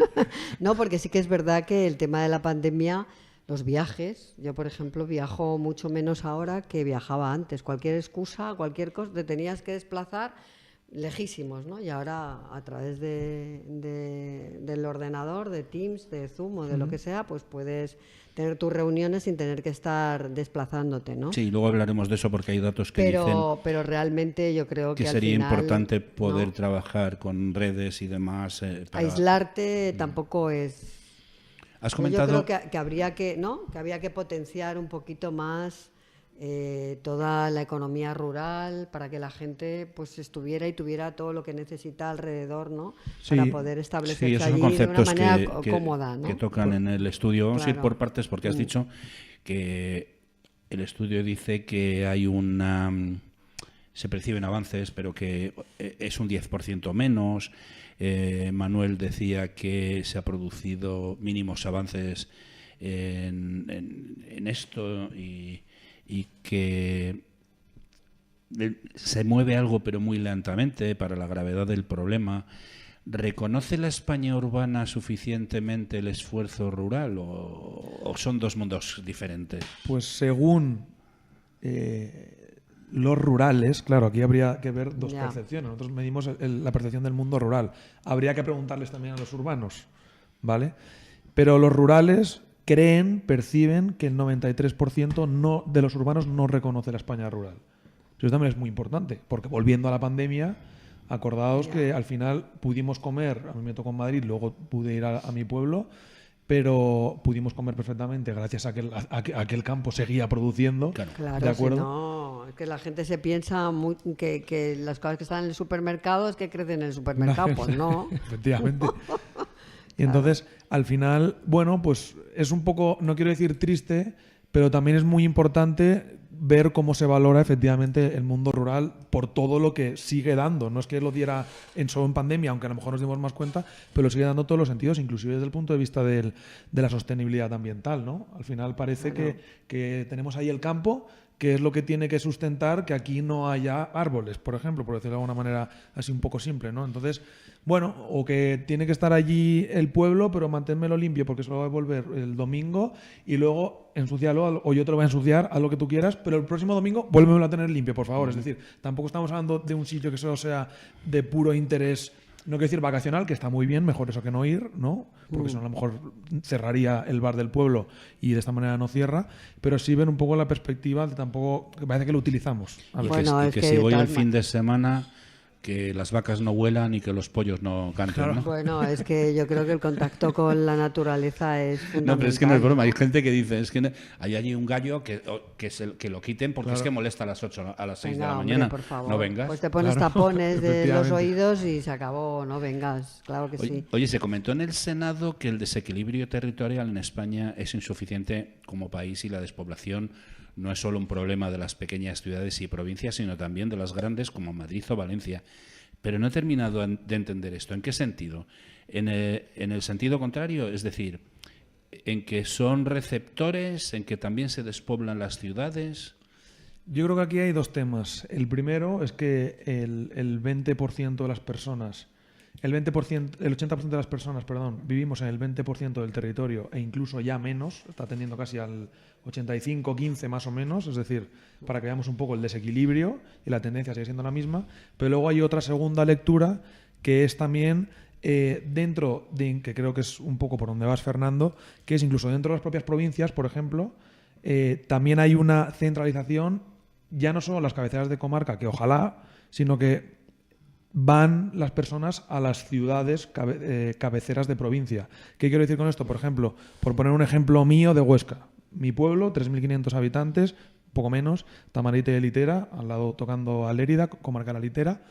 No, porque sí que es verdad que el tema de la pandemia, los viajes, yo por ejemplo viajo mucho menos ahora que viajaba antes. Cualquier excusa, cualquier cosa, te tenías que desplazar lejísimos, ¿no? Y ahora a través del ordenador, de Teams, de Zoom o de lo que sea, pues puedes tener tus reuniones sin tener que estar desplazándote, ¿no? Sí, luego hablaremos de eso porque hay datos que dicen pero realmente yo creo que al sería final, importante poder ¿no? trabajar con redes y demás. Aislarte tampoco es... Has comentado... Yo creo que habría que, ¿no? Que había que potenciar un poquito más toda la economía rural para que la gente pues estuviera y tuviera todo lo que necesita alrededor, ¿no? Sí, para poder establecerse sí, esos son allí de una conceptos manera cómoda, ¿no? que tocan en el estudio. Vamos a ir Claro. por partes porque has dicho que el estudio dice que hay se perciben avances, pero que es un 10% menos. Manuel decía que se ha producido mínimos avances en esto y que se mueve algo pero muy lentamente para la gravedad del problema. ¿Reconoce la España urbana suficientemente el esfuerzo rural o son dos mundos diferentes? Pues según los rurales, claro, aquí habría que ver dos Ya. percepciones. Nosotros medimos la percepción del mundo rural. Habría que preguntarles también a los urbanos, ¿vale? Pero los rurales perciben que el 93% de los urbanos no reconoce la España rural. Eso también es muy importante, porque volviendo a la pandemia, acordaos que al final pudimos comer, a mí me tocó en Madrid, luego pude ir a mi pueblo, pero pudimos comer perfectamente gracias a que el campo seguía produciendo. Claro, ¿de acuerdo? si no, es que la gente se piensa que las cosas que están en el supermercado es que crecen en el supermercado, pues no. Efectivamente. Y entonces, al final, bueno, pues es un poco, no quiero decir triste, pero también es muy importante ver cómo se valora efectivamente el mundo rural por todo lo que sigue dando. No es que lo diera solo en pandemia, aunque a lo mejor nos dimos más cuenta, pero lo sigue dando en todos los sentidos, inclusive desde el punto de vista de la sostenibilidad ambiental, ¿no? Al final parece que tenemos ahí el campo, que es lo que tiene que sustentar que aquí no haya árboles, por ejemplo, por decirlo de alguna manera así un poco simple, ¿no? Entonces, bueno, o que tiene que estar allí el pueblo, pero manténmelo limpio porque solo va a volver el domingo y luego ensuciarlo, o yo te lo voy a ensuciar, haz lo que tú quieras, pero el próximo domingo vuélvemelo a tener limpio, por favor. Es decir, tampoco estamos hablando de un sitio que solo sea de puro interés, no quiero decir vacacional, que está muy bien, mejor eso que no ir, ¿no? Porque si no, a lo mejor cerraría el bar del pueblo y de esta manera no cierra, pero sí ven un poco la perspectiva de tampoco, que parece que lo utilizamos. Y Bueno, que, es que que si voy el tal fin de semana, que las vacas no vuelan y que los pollos no canten, ¿no? Bueno, es que yo creo que el contacto con la naturaleza es fundamental. No, pero es que no es broma. Hay gente que dice, es que hay allí un gallo que lo quiten porque es que molesta a las 8, a las 6 Venga, de la hombre, mañana. por favor. No vengas. Pues te pones Claro, tapones de los efectivamente. oídos y se acabó, no vengas, claro que Oye, sí. oye, se comentó en el Senado que el desequilibrio territorial en España es insuficiente como país y la despoblación no es solo un problema de las pequeñas ciudades y provincias, sino también de las grandes como Madrid o Valencia. Pero no he terminado de entender esto. ¿En qué sentido? En el sentido contrario, es decir, en que son receptores, en que también se despoblan las ciudades. Yo creo que aquí hay dos temas. El primero es que el 20% de las personas, el 80% de las personas, perdón, vivimos en el 20% del territorio e incluso ya menos, está tendiendo casi al 85-15 más o menos, es decir, para que veamos un poco el desequilibrio y la tendencia sigue siendo la misma, pero luego hay otra segunda lectura que es también dentro de, que creo que es un poco por donde vas, Fernando, que es incluso dentro de las propias provincias, por ejemplo, también hay una centralización, ya no solo en las cabeceras de comarca, que ojalá, sino que van las personas a las ciudades cabeceras de provincia. ¿Qué quiero decir con esto? Por ejemplo, por poner un ejemplo mío de Huesca. Mi pueblo, 3.500 habitantes, poco menos, Tamarite de Litera, al lado tocando a Lérida, comarca La Litera,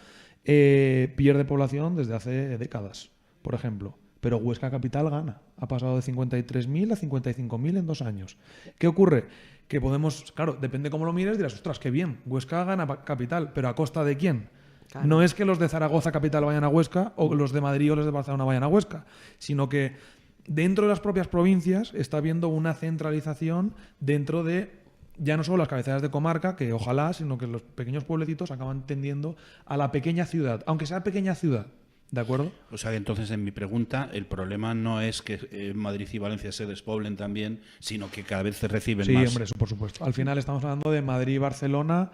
pierde población desde hace décadas, por ejemplo. Pero Huesca capital gana. Ha pasado de 53.000 a 55.000 en 2 años. ¿Qué ocurre? Que podemos, claro, depende cómo lo mires, dirás, ostras, qué bien, Huesca gana capital, pero ¿a costa de quién? Claro. No es que los de Zaragoza capital vayan a Huesca o los de Madrid o los de Barcelona vayan a Huesca, sino que dentro de las propias provincias está habiendo una centralización dentro de ya no solo las cabeceras de comarca, que ojalá, sino que los pequeños pueblecitos acaban tendiendo a la pequeña ciudad, aunque sea pequeña ciudad. ¿De acuerdo? O sea que entonces en mi pregunta el problema no es que Madrid y Valencia se despoblen también, sino que cada vez se reciben Sí, más. hombre, eso por supuesto. Al final estamos hablando de Madrid, Barcelona,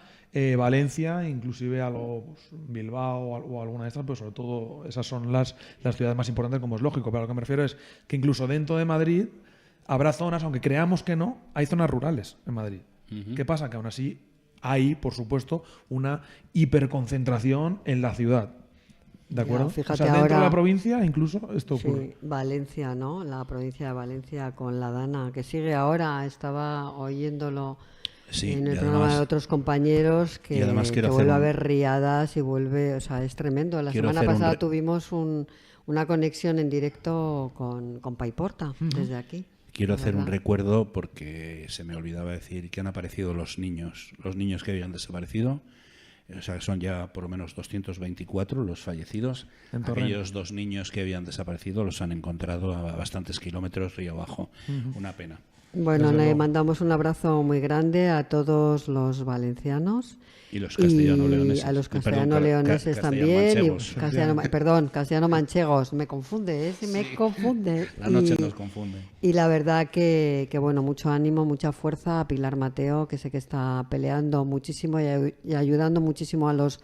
Valencia, inclusive algo pues, Bilbao o alguna de estas, pero sobre todo esas son las ciudades más importantes, como es lógico. Pero a lo que me refiero es que incluso dentro de Madrid habrá zonas, aunque creamos que no, hay zonas rurales en Madrid. ¿Qué pasa? Que aún así hay, por supuesto, una hiperconcentración en la ciudad. ¿De acuerdo? Ya, fíjate o sea, dentro ahora, de la provincia incluso esto ocurre. Sí, Valencia, ¿no? La provincia de Valencia con la Dana, que sigue ahora, estaba oyéndolo Sí, en el y programa de además- otros compañeros, y además que quiero vuelve a hacer un- haber riadas y vuelve, o sea, es tremendo. La Quiero semana hacer un pasada re- tuvimos una conexión en directo con Paiporta, desde aquí. Quiero la hacer un verdad. recuerdo porque se me olvidaba decir que han aparecido los niños que habían desaparecido. O sea, son ya por lo menos 224 los fallecidos. En Torrent. Aquellos 2 niños que habían desaparecido los han encontrado a bastantes kilómetros río abajo. Una pena. Bueno, Desde le luego. mandamos un abrazo muy grande a todos los valencianos. Y los castellano-leoneses. Y a los Perdón, castellano-leoneses también. Y castellano-manchegos. perdón, castellano-manchegos. Me confunde, me confunde. La noche Y- nos confunde. Y la verdad que, bueno, mucho ánimo, mucha fuerza a Pilar Mateo, que sé que está peleando muchísimo y ayudando muchísimo a los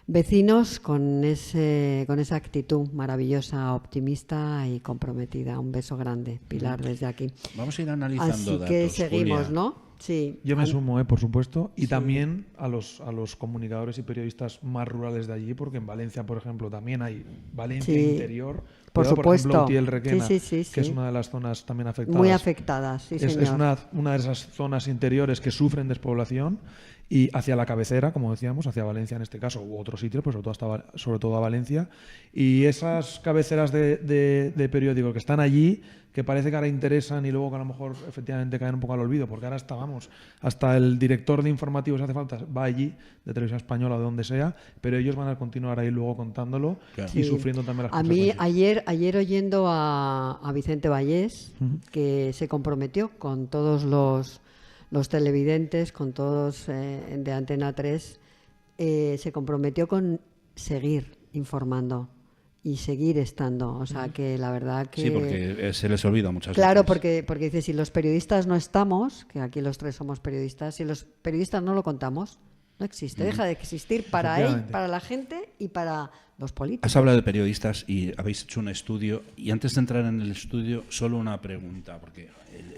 vecinos con esa actitud maravillosa, optimista y comprometida. Un beso grande, Pilar, desde aquí. Vamos a ir analizando Así datos, que seguimos, Julia. ¿no? Sí. Yo me sumo, por supuesto, y también a los comunicadores y periodistas más rurales de allí, porque en Valencia, por ejemplo, también hay Valencia Sí, interior. por Cuidado, supuesto. ejemplo, Utiel Requena, Sí, sí, sí, que es sí. una de las zonas también afectadas. Muy afectadas, sí, es señor. una de esas zonas interiores que sufren despoblación y hacia la cabecera, como decíamos, hacia Valencia en este caso, u otros sitios, pero sobre todo a Valencia. Y esas cabeceras de periódicos que están allí, que parece que ahora interesan y luego que a lo mejor efectivamente caen un poco al olvido, porque ahora vamos, hasta el director de informativos, si hace falta, va allí, de Televisión Española o de donde sea, pero ellos van a continuar ahí luego contándolo y sufriendo también las A mí consecuencias. ayer oyendo a Vicente Vallés, que se comprometió con todos los televidentes, con todos de Antena 3, se comprometió con seguir informando y seguir estando. O sea, que la verdad que... Sí, porque se les olvida muchas Claro, veces. porque dice, si los periodistas no estamos, que aquí los tres somos periodistas, si los periodistas no lo contamos, no existe, deja de existir para él, Efectivamente. para la gente y para los políticos. Has hablado de periodistas y habéis hecho un estudio, y antes de entrar en el estudio, solo una pregunta, porque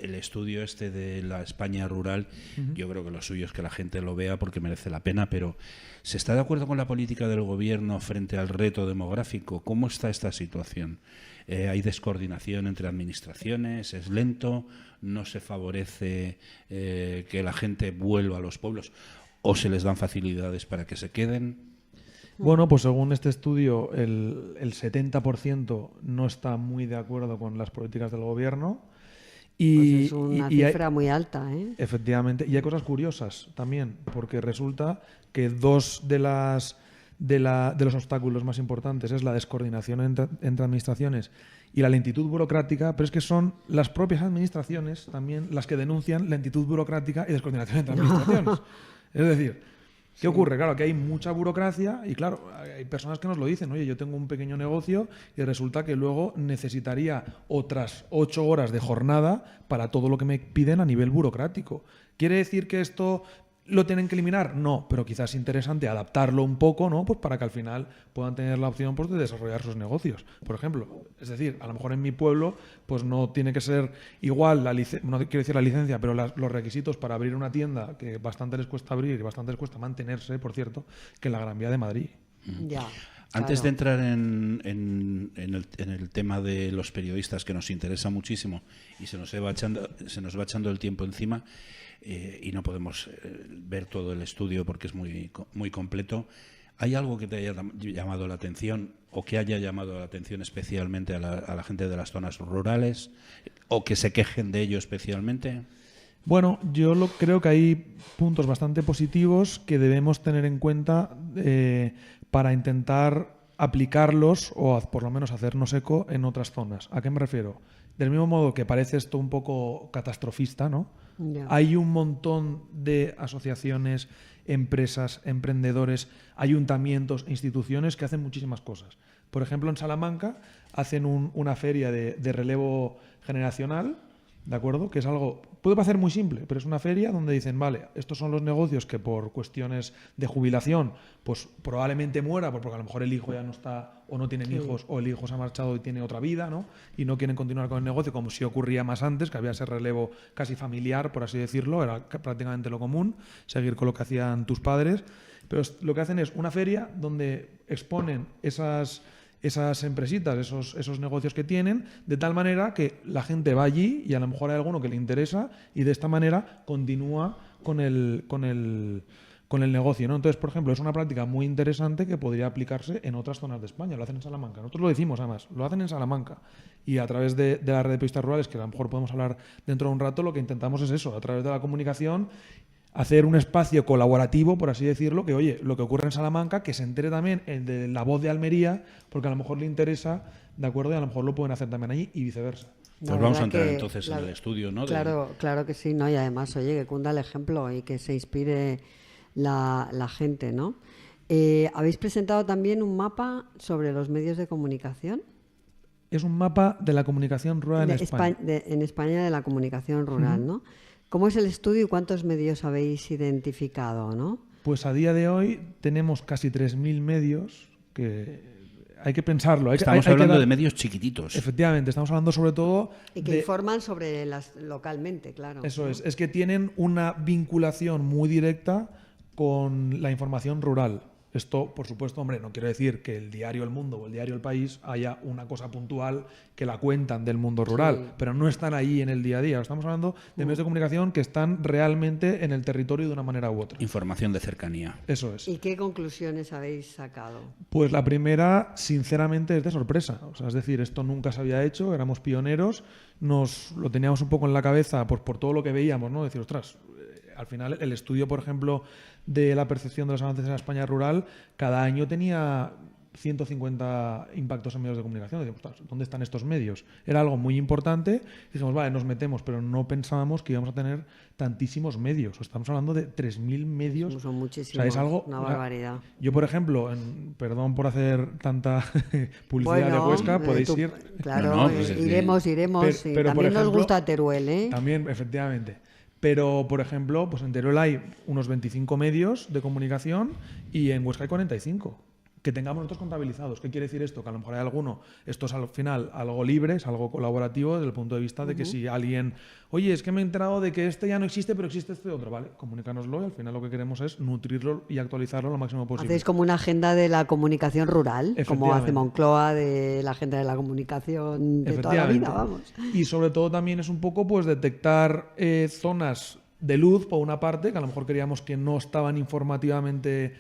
el estudio este de la España rural, yo creo que lo suyo es que la gente lo vea porque merece la pena, pero ¿se está de acuerdo con la política del gobierno frente al reto demográfico? ¿Cómo está esta situación? ¿Hay descoordinación entre administraciones? ¿Es lento? ¿No se favorece que la gente vuelva a los pueblos? ¿O se les dan facilidades para que se queden? Bueno, pues según este estudio, el 70% no está muy de acuerdo con las políticas del gobierno. Y, Pues es una y hay- cifra muy alta, ¿eh? Efectivamente, y hay cosas curiosas también, porque resulta que dos de los obstáculos más importantes es la descoordinación entre administraciones y la lentitud burocrática, pero es que son las propias administraciones también las que denuncian lentitud burocrática y descoordinación entre administraciones. Es decir, ¿qué ocurre? Claro, que hay mucha burocracia y claro, hay personas que nos lo dicen, oye, yo tengo un pequeño negocio y resulta que luego necesitaría otras 8 horas de jornada para todo lo que me piden a nivel burocrático. ¿Quiere decir que esto lo tienen que eliminar? No, pero quizás es interesante adaptarlo un poco, ¿no? Pues para que al final puedan tener la opción, pues, de desarrollar sus negocios. Por ejemplo, es decir, a lo mejor en mi pueblo pues no tiene que ser igual no quiero decir la licencia, pero los requisitos para abrir una tienda, que bastante les cuesta abrir y bastante les cuesta mantenerse, por cierto, que en la Gran Vía de Madrid. Ya. Antes claro. de entrar en el tema de los periodistas, que nos interesa muchísimo y se nos va echando el tiempo encima, y no podemos ver todo el estudio porque es muy completo, ¿hay algo que te haya llamado la atención o que haya llamado la atención especialmente a la gente de las zonas rurales o que se quejen de ello especialmente? Bueno, creo que hay puntos bastante positivos que debemos tener en cuenta para intentar aplicarlos o por lo menos hacernos eco en otras zonas. ¿A qué me refiero? Del mismo modo que parece esto un poco catastrofista, ¿no? Ya. Hay un montón de asociaciones, empresas, emprendedores, ayuntamientos, instituciones que hacen muchísimas cosas. Por ejemplo, en Salamanca hacen una feria de relevo generacional, ¿de acuerdo? Que es algo, puede parecer muy simple, pero es una feria donde dicen, vale, estos son los negocios que por cuestiones de jubilación, pues probablemente muera, porque a lo mejor el hijo ya no está o no tienen hijos, o el hijo se ha marchado y tiene otra vida, ¿no? Y no quieren continuar con el negocio, como si ocurría más antes, que había ese relevo casi familiar, por así decirlo, era prácticamente lo común, seguir con lo que hacían tus padres. Pero lo que hacen es una feria donde exponen esas empresitas, esos negocios que tienen, de tal manera que la gente va allí y a lo mejor hay alguno que le interesa y de esta manera continúa con el negocio, ¿no? Entonces, por ejemplo, es una práctica muy interesante que podría aplicarse en otras zonas de España. Lo hacen en Salamanca. Nosotros lo decimos, además, lo hacen en Salamanca. Y a través de la red de periodistas rurales, que a lo mejor podemos hablar dentro de un rato, lo que intentamos es eso, a través de la comunicación, hacer un espacio colaborativo, por así decirlo, que oye, lo que ocurre en Salamanca, que se entere también el de La Voz de Almería, porque a lo mejor le interesa, ¿de acuerdo? Y a lo mejor lo pueden hacer también allí y viceversa. La Pues vamos a verdad entrar que entonces en el estudio, ¿no? Claro que sí, ¿no? Y además, oye, que cunda el ejemplo y que se inspire la gente, ¿no? Habéis presentado también un mapa sobre los medios de comunicación. Es un mapa de la comunicación rural en España. En España de la comunicación rural, ¿no? ¿Cómo es el estudio y cuántos medios habéis identificado, no? Pues a día de hoy tenemos casi 3.000 medios, que hay que pensarlo. Estamos hablando de medios chiquititos. Efectivamente, estamos hablando sobre todo Y que informan sobre localmente, claro. Eso es. Es que tienen una vinculación muy directa con la información rural. Esto, por supuesto, hombre, no quiero decir que el diario El Mundo o el diario El País haya una cosa puntual que la cuentan del mundo rural, Sí. pero no están ahí en el día a día. Estamos hablando de medios de comunicación que están realmente en el territorio de una manera u otra. Información de cercanía. Eso es. ¿Y qué conclusiones habéis sacado? Pues la primera, sinceramente, es de sorpresa. O sea, es decir, esto nunca se había hecho, éramos pioneros, nos lo teníamos un poco en la cabeza pues, por todo lo que veíamos, ¿no? Decir, ostras, al final el estudio, por ejemplo, de la percepción de los avances en la España rural, cada año tenía 150 impactos en medios de comunicación. Decimos, ostras, ¿dónde están estos medios? Era algo muy importante. Dijimos, vale, nos metemos, pero no pensábamos que íbamos a tener tantísimos medios. Estamos hablando de 3.000 medios. Son O muchísimos, sea, es algo, una barbaridad. Yo, por ejemplo, perdón por hacer tanta publicidad de Huesca, podéis ir. Claro, No, no, pues es que- iremos. Pero, Sí. por También nos ejemplo, gusta Teruel, ¿eh? También, efectivamente. Pero, por ejemplo, pues en Teruel hay unos 25 medios de comunicación y en Huesca hay 45. Que tengamos nosotros contabilizados. ¿Qué quiere decir esto? Que a lo mejor hay alguno, esto es al final algo libre, es algo colaborativo desde el punto de vista de que si alguien, oye, es que me he enterado de que este ya no existe, pero existe este otro, ¿vale? Comunícanoslo y al final lo que queremos es nutrirlo y actualizarlo lo máximo posible. Hacéis como una agenda de la comunicación rural, como hace Efectivamente. Moncloa de la agenda de la comunicación de toda la vida, vamos. Y sobre todo también es un poco pues detectar zonas de luz, por una parte, que a lo mejor creíamos que no estaban informativamente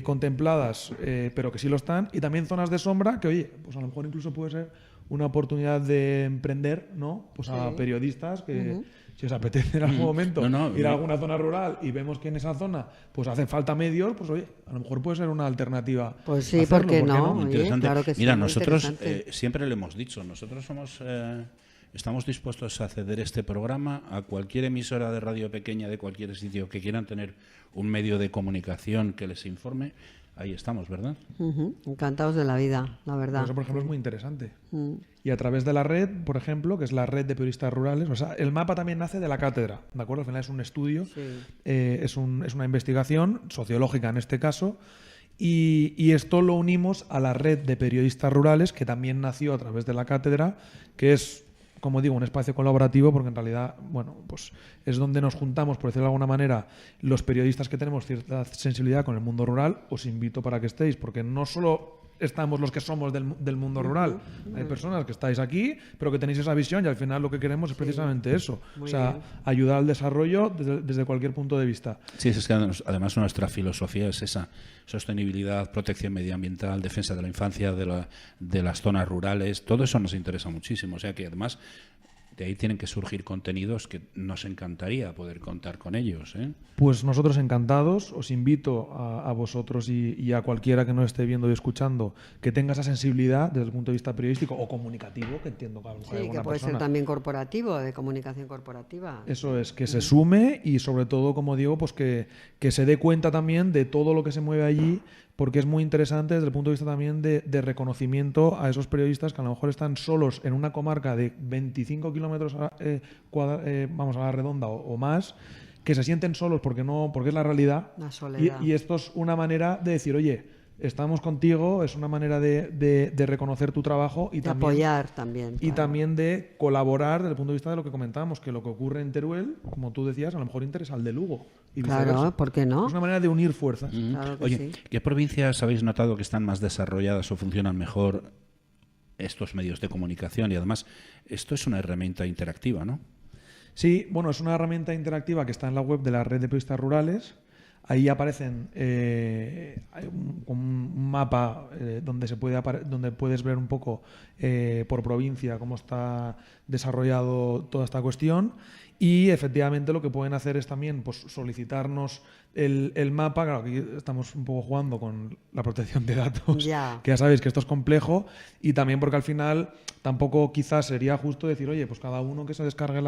contempladas, pero que sí lo están, y también zonas de sombra, que oye, pues a lo mejor incluso puede ser una oportunidad de emprender, ¿no? Pues a periodistas que si os apetece en algún momento ir a alguna zona rural y vemos que en esa zona pues hacen falta medios, pues oye, a lo mejor puede ser una alternativa. Pues sí, hacerlo, ¿por qué no? Oye, Interesante. claro que sí, Mira, muy nosotros interesante. siempre le hemos dicho, nosotros somos estamos dispuestos a ceder este programa a cualquier emisora de radio pequeña de cualquier sitio que quieran tener un medio de comunicación que les informe. Ahí estamos, ¿verdad? Encantados de la vida, la verdad. Eso, por ejemplo, es muy interesante. Y a través de la red, por ejemplo, que es la red de periodistas rurales, o sea, el mapa también nace de la cátedra, ¿de acuerdo? Al final es un estudio, Sí. es una investigación sociológica en este caso, y esto lo unimos a la red de periodistas rurales, que también nació a través de la cátedra, que es, como digo, un espacio colaborativo, porque en realidad, bueno, pues es donde nos juntamos, por decirlo de alguna manera, los periodistas que tenemos cierta sensibilidad con el mundo rural. Os invito para que estéis, porque no solo estamos los que somos del mundo rural, hay personas que estáis aquí, pero que tenéis esa visión y al final lo que queremos es precisamente eso, Muy o sea, bien. ayudar al desarrollo desde cualquier punto de vista. Sí, es que además nuestra filosofía es esa: sostenibilidad, protección medioambiental, defensa de la infancia, de las zonas rurales. Todo eso nos interesa muchísimo. O sea que además de ahí tienen que surgir contenidos que nos encantaría poder contar con ellos, ¿eh? Pues nosotros encantados, os invito a vosotros y a cualquiera que nos esté viendo y escuchando que tenga esa sensibilidad desde el punto de vista periodístico o comunicativo, que entiendo que a lo mejor hay Sí, que alguna puede ser persona. también corporativo, de comunicación corporativa. Eso es, que se sume y sobre todo, como digo, pues que se dé cuenta también de todo lo que se mueve allí, porque es muy interesante desde el punto de vista también de reconocimiento a esos periodistas que a lo mejor están solos en una comarca de 25 kilómetros vamos a la redonda o más, que se sienten solos porque es la realidad. La soledad. Y esto es una manera de decir, oye, estamos contigo, es una manera de reconocer tu trabajo y De también apoyar también. y claro. también de colaborar desde el punto de vista de lo que comentábamos, que lo que ocurre en Teruel, como tú decías, a lo mejor interesa al de Lugo. Y Claro, viceversa. ¿por qué no? Es una manera de unir fuerzas. Claro que Oye, sí. ¿qué provincias habéis notado que están más desarrolladas o funcionan mejor estos medios de comunicación? Y además, esto es una herramienta interactiva, ¿no? Sí, bueno, es una herramienta interactiva que está en la web de la red de periodistas rurales. Ahí aparecen hay un mapa donde puedes ver un poco por provincia cómo está desarrollado toda esta cuestión. Y efectivamente lo que pueden hacer es también pues, solicitarnos el mapa. Claro, aquí estamos un poco jugando con la protección de datos, Ya. que ya sabéis que esto es complejo, y también porque al final tampoco quizás sería justo decir, oye, pues cada uno que se descargue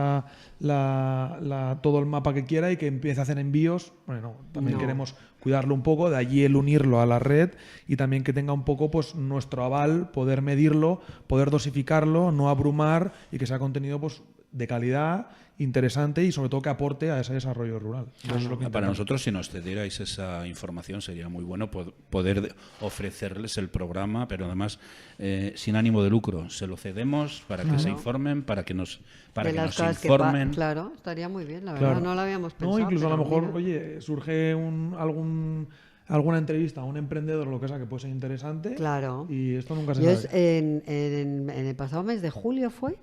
todo el mapa que quiera y que empiece a hacer envíos. Bueno, también No. queremos cuidarlo un poco, de allí el unirlo a la red y también que tenga un poco pues nuestro aval, poder medirlo, poder dosificarlo, no abrumar y que sea contenido pues de calidad, interesante y sobre todo que aporte a ese desarrollo rural. Eso es lo que Para intentamos. nosotros, si nos cedierais esa información, sería muy bueno poder ofrecerles el programa, pero además sin ánimo de lucro. Se lo cedemos para que se informen, para que nos De las cosas que informen. claro, estaría muy bien, la verdad, Claro. no lo habíamos pensado. No, incluso a lo pero mejor, mira. oye, surge alguna entrevista a un emprendedor o lo que sea que puede ser interesante. Claro. Y esto nunca se Yo sabe. en el pasado mes de julio fue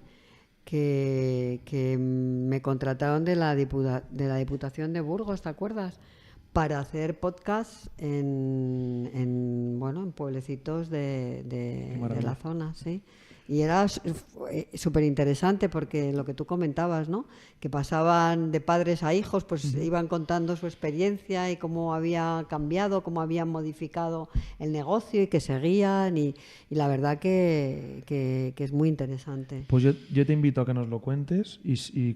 que me contrataron de la Diputación de Burgos, ¿te acuerdas? Para hacer podcast en pueblecitos de la zona, sí. Y era súper interesante porque lo que tú comentabas, ¿no? Que pasaban de padres a hijos, pues iban contando su experiencia y cómo había cambiado, cómo habían modificado el negocio y que seguían. Y la verdad que es muy interesante. Pues yo te invito a que nos lo cuentes y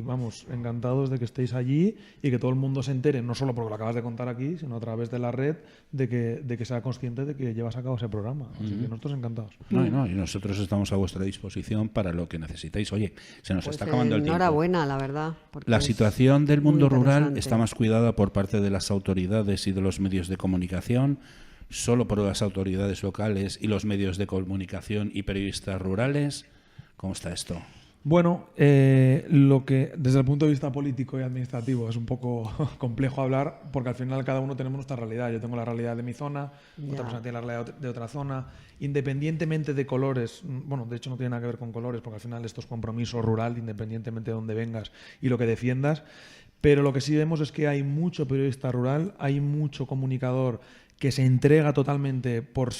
vamos, encantados de que estéis allí y que todo el mundo se entere, no solo porque lo acabas de contar aquí, sino a través de la red, de que sea consciente de que llevas a cabo ese programa. Así que nosotros encantados. No, y nosotros estamos a vuestra disposición para lo que necesitéis. Oye, se nos está acabando el tiempo. Enhorabuena, la verdad. La situación del mundo muy rural interesante. está más cuidada por parte de las autoridades y de los medios de comunicación, solo por las autoridades locales y los medios de comunicación y periodistas rurales. ¿Cómo está esto? Bueno, lo que desde el punto de vista político y administrativo es un poco complejo hablar porque al final cada uno tenemos nuestra realidad. Yo tengo la realidad de mi zona, otra persona tiene la realidad de otra zona. Independientemente de colores, bueno, de hecho no tiene nada que ver con colores porque al final esto es compromiso rural independientemente de dónde vengas y lo que defiendas. Pero lo que sí vemos es que hay mucho periodista rural, hay mucho comunicador que se entrega totalmente por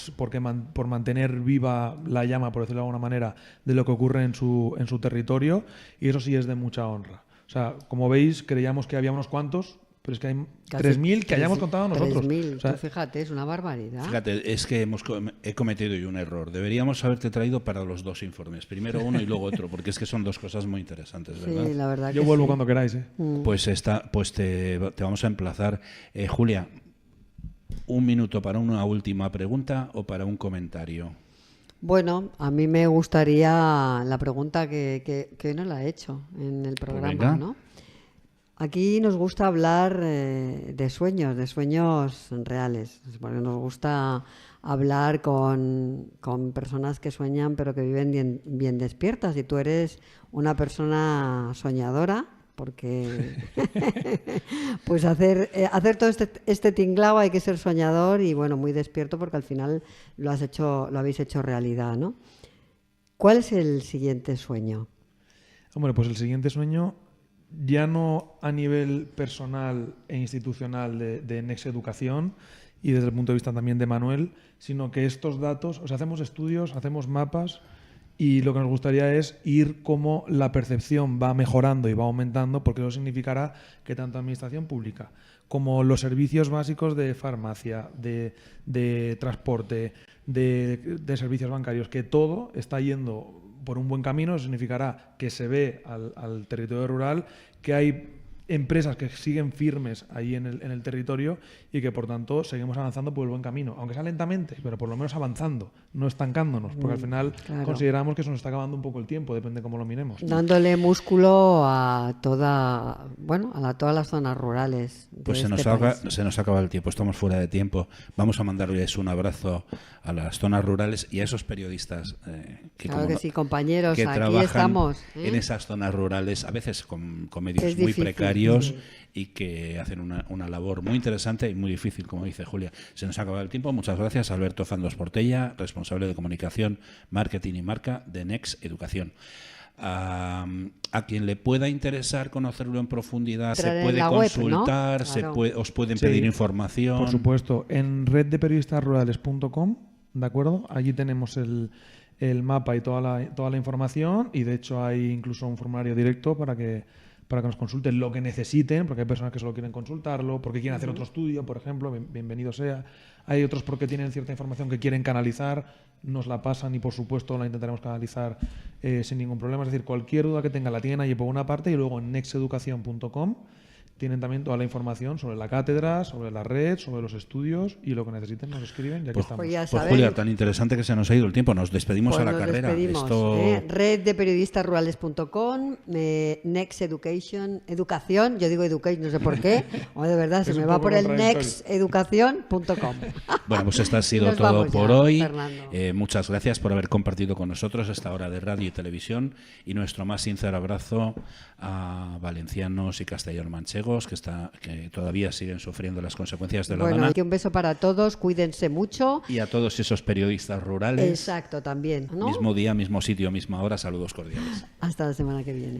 mantener viva la llama, por decirlo de alguna manera, de lo que ocurre en su territorio, y eso sí es de mucha honra. O sea, como veis, creíamos que había unos cuantos, pero es que hay 3.000 que hayamos contado nosotros. 3.000, o sea, tú fíjate, es una barbaridad. Fíjate, es que he cometido yo un error. Deberíamos haberte traído para los dos informes. Primero uno y luego otro, porque es que son dos cosas muy interesantes, ¿verdad? Sí, la verdad yo que vuelvo sí. cuando queráis. Pues te vamos a emplazar. Julia, un minuto para una última pregunta o para un comentario. Bueno, a mí me gustaría la pregunta que hoy no la he hecho en el programa, venga. ¿no? Aquí nos gusta hablar de sueños reales, porque nos gusta hablar con personas que sueñan pero que viven bien despiertas, y tú eres una persona soñadora, porque pues hacer todo este tinglao hay que ser soñador y bueno, muy despierto, porque al final lo habéis hecho realidad, ¿no? ¿Cuál es el siguiente sueño? Hombre, pues el siguiente sueño, ya no a nivel personal e institucional de Next Educación y desde el punto de vista también de Manuel, sino que estos datos, o sea, hacemos estudios, hacemos mapas, y lo que nos gustaría es ir cómo la percepción va mejorando y va aumentando, porque eso significará que tanto administración pública como los servicios básicos de farmacia, de transporte, de servicios bancarios, que todo está yendo por un buen camino. Eso significará que se ve al territorio rural, que hay empresas que siguen firmes ahí en el territorio y que por tanto seguimos avanzando por el buen camino, aunque sea lentamente, pero por lo menos avanzando, no estancándonos, porque al final claro. consideramos que se nos está acabando un poco el tiempo, depende cómo lo miremos. Dándole músculo a todas las zonas rurales de Pues este país. se nos acaba el tiempo, estamos fuera de tiempo. Vamos a mandarles un abrazo a las zonas rurales y a esos periodistas Claro que sí, compañeros, que aquí trabajan estamos, en esas zonas rurales, a veces con medios Es muy difícil. precarios y que hacen una labor muy interesante y muy difícil, como dice Julia. Se nos ha acabado el tiempo. Muchas gracias, Alberto Fandos Portella, responsable de comunicación, marketing y marca de Next Educación. A quien le pueda interesar conocerlo en profundidad, Entrar se en puede la web, ¿no? consultar, Claro. os pueden Sí, pedir información. Por supuesto, en reddeperiodistasrurales.com, ¿de acuerdo? Allí tenemos el mapa y toda la información, y de hecho hay incluso un formulario directo para que nos consulten lo que necesiten, porque hay personas que solo quieren consultarlo, porque quieren hacer otro estudio, por ejemplo, bienvenido sea. Hay otros porque tienen cierta información que quieren canalizar, nos la pasan y por supuesto la intentaremos canalizar sin ningún problema. Es decir, cualquier duda que tenga la tienen allí por una parte, y luego en nexteducación.com tienen también toda la información sobre la cátedra, sobre la red, sobre los estudios, y lo que necesiten nos escriben, y aquí estamos. Pues ya Pues saben. Julia, tan interesante que se nos ha ido el tiempo. Nos despedimos Pues a la nos carrera. despedimos, Esto... reddeperiodistasrurales.com, Next Education, yo digo education, no sé por qué, o de verdad se Es me un va poco por el contradictorio. nexteducación.com. Bueno, pues esto ha sido Nos todo vamos por ya, hoy. Fernando. Muchas gracias por haber compartido con nosotros esta hora de radio y televisión, y nuestro más sincero abrazo a valencianos y castellano-manchegos Burgos, que todavía siguen sufriendo las consecuencias de la Bueno, Dana. y un beso para todos, cuídense mucho. Y a todos esos periodistas rurales. Exacto, también, ¿no? Mismo día, mismo sitio, misma hora, saludos cordiales. Hasta la semana que viene.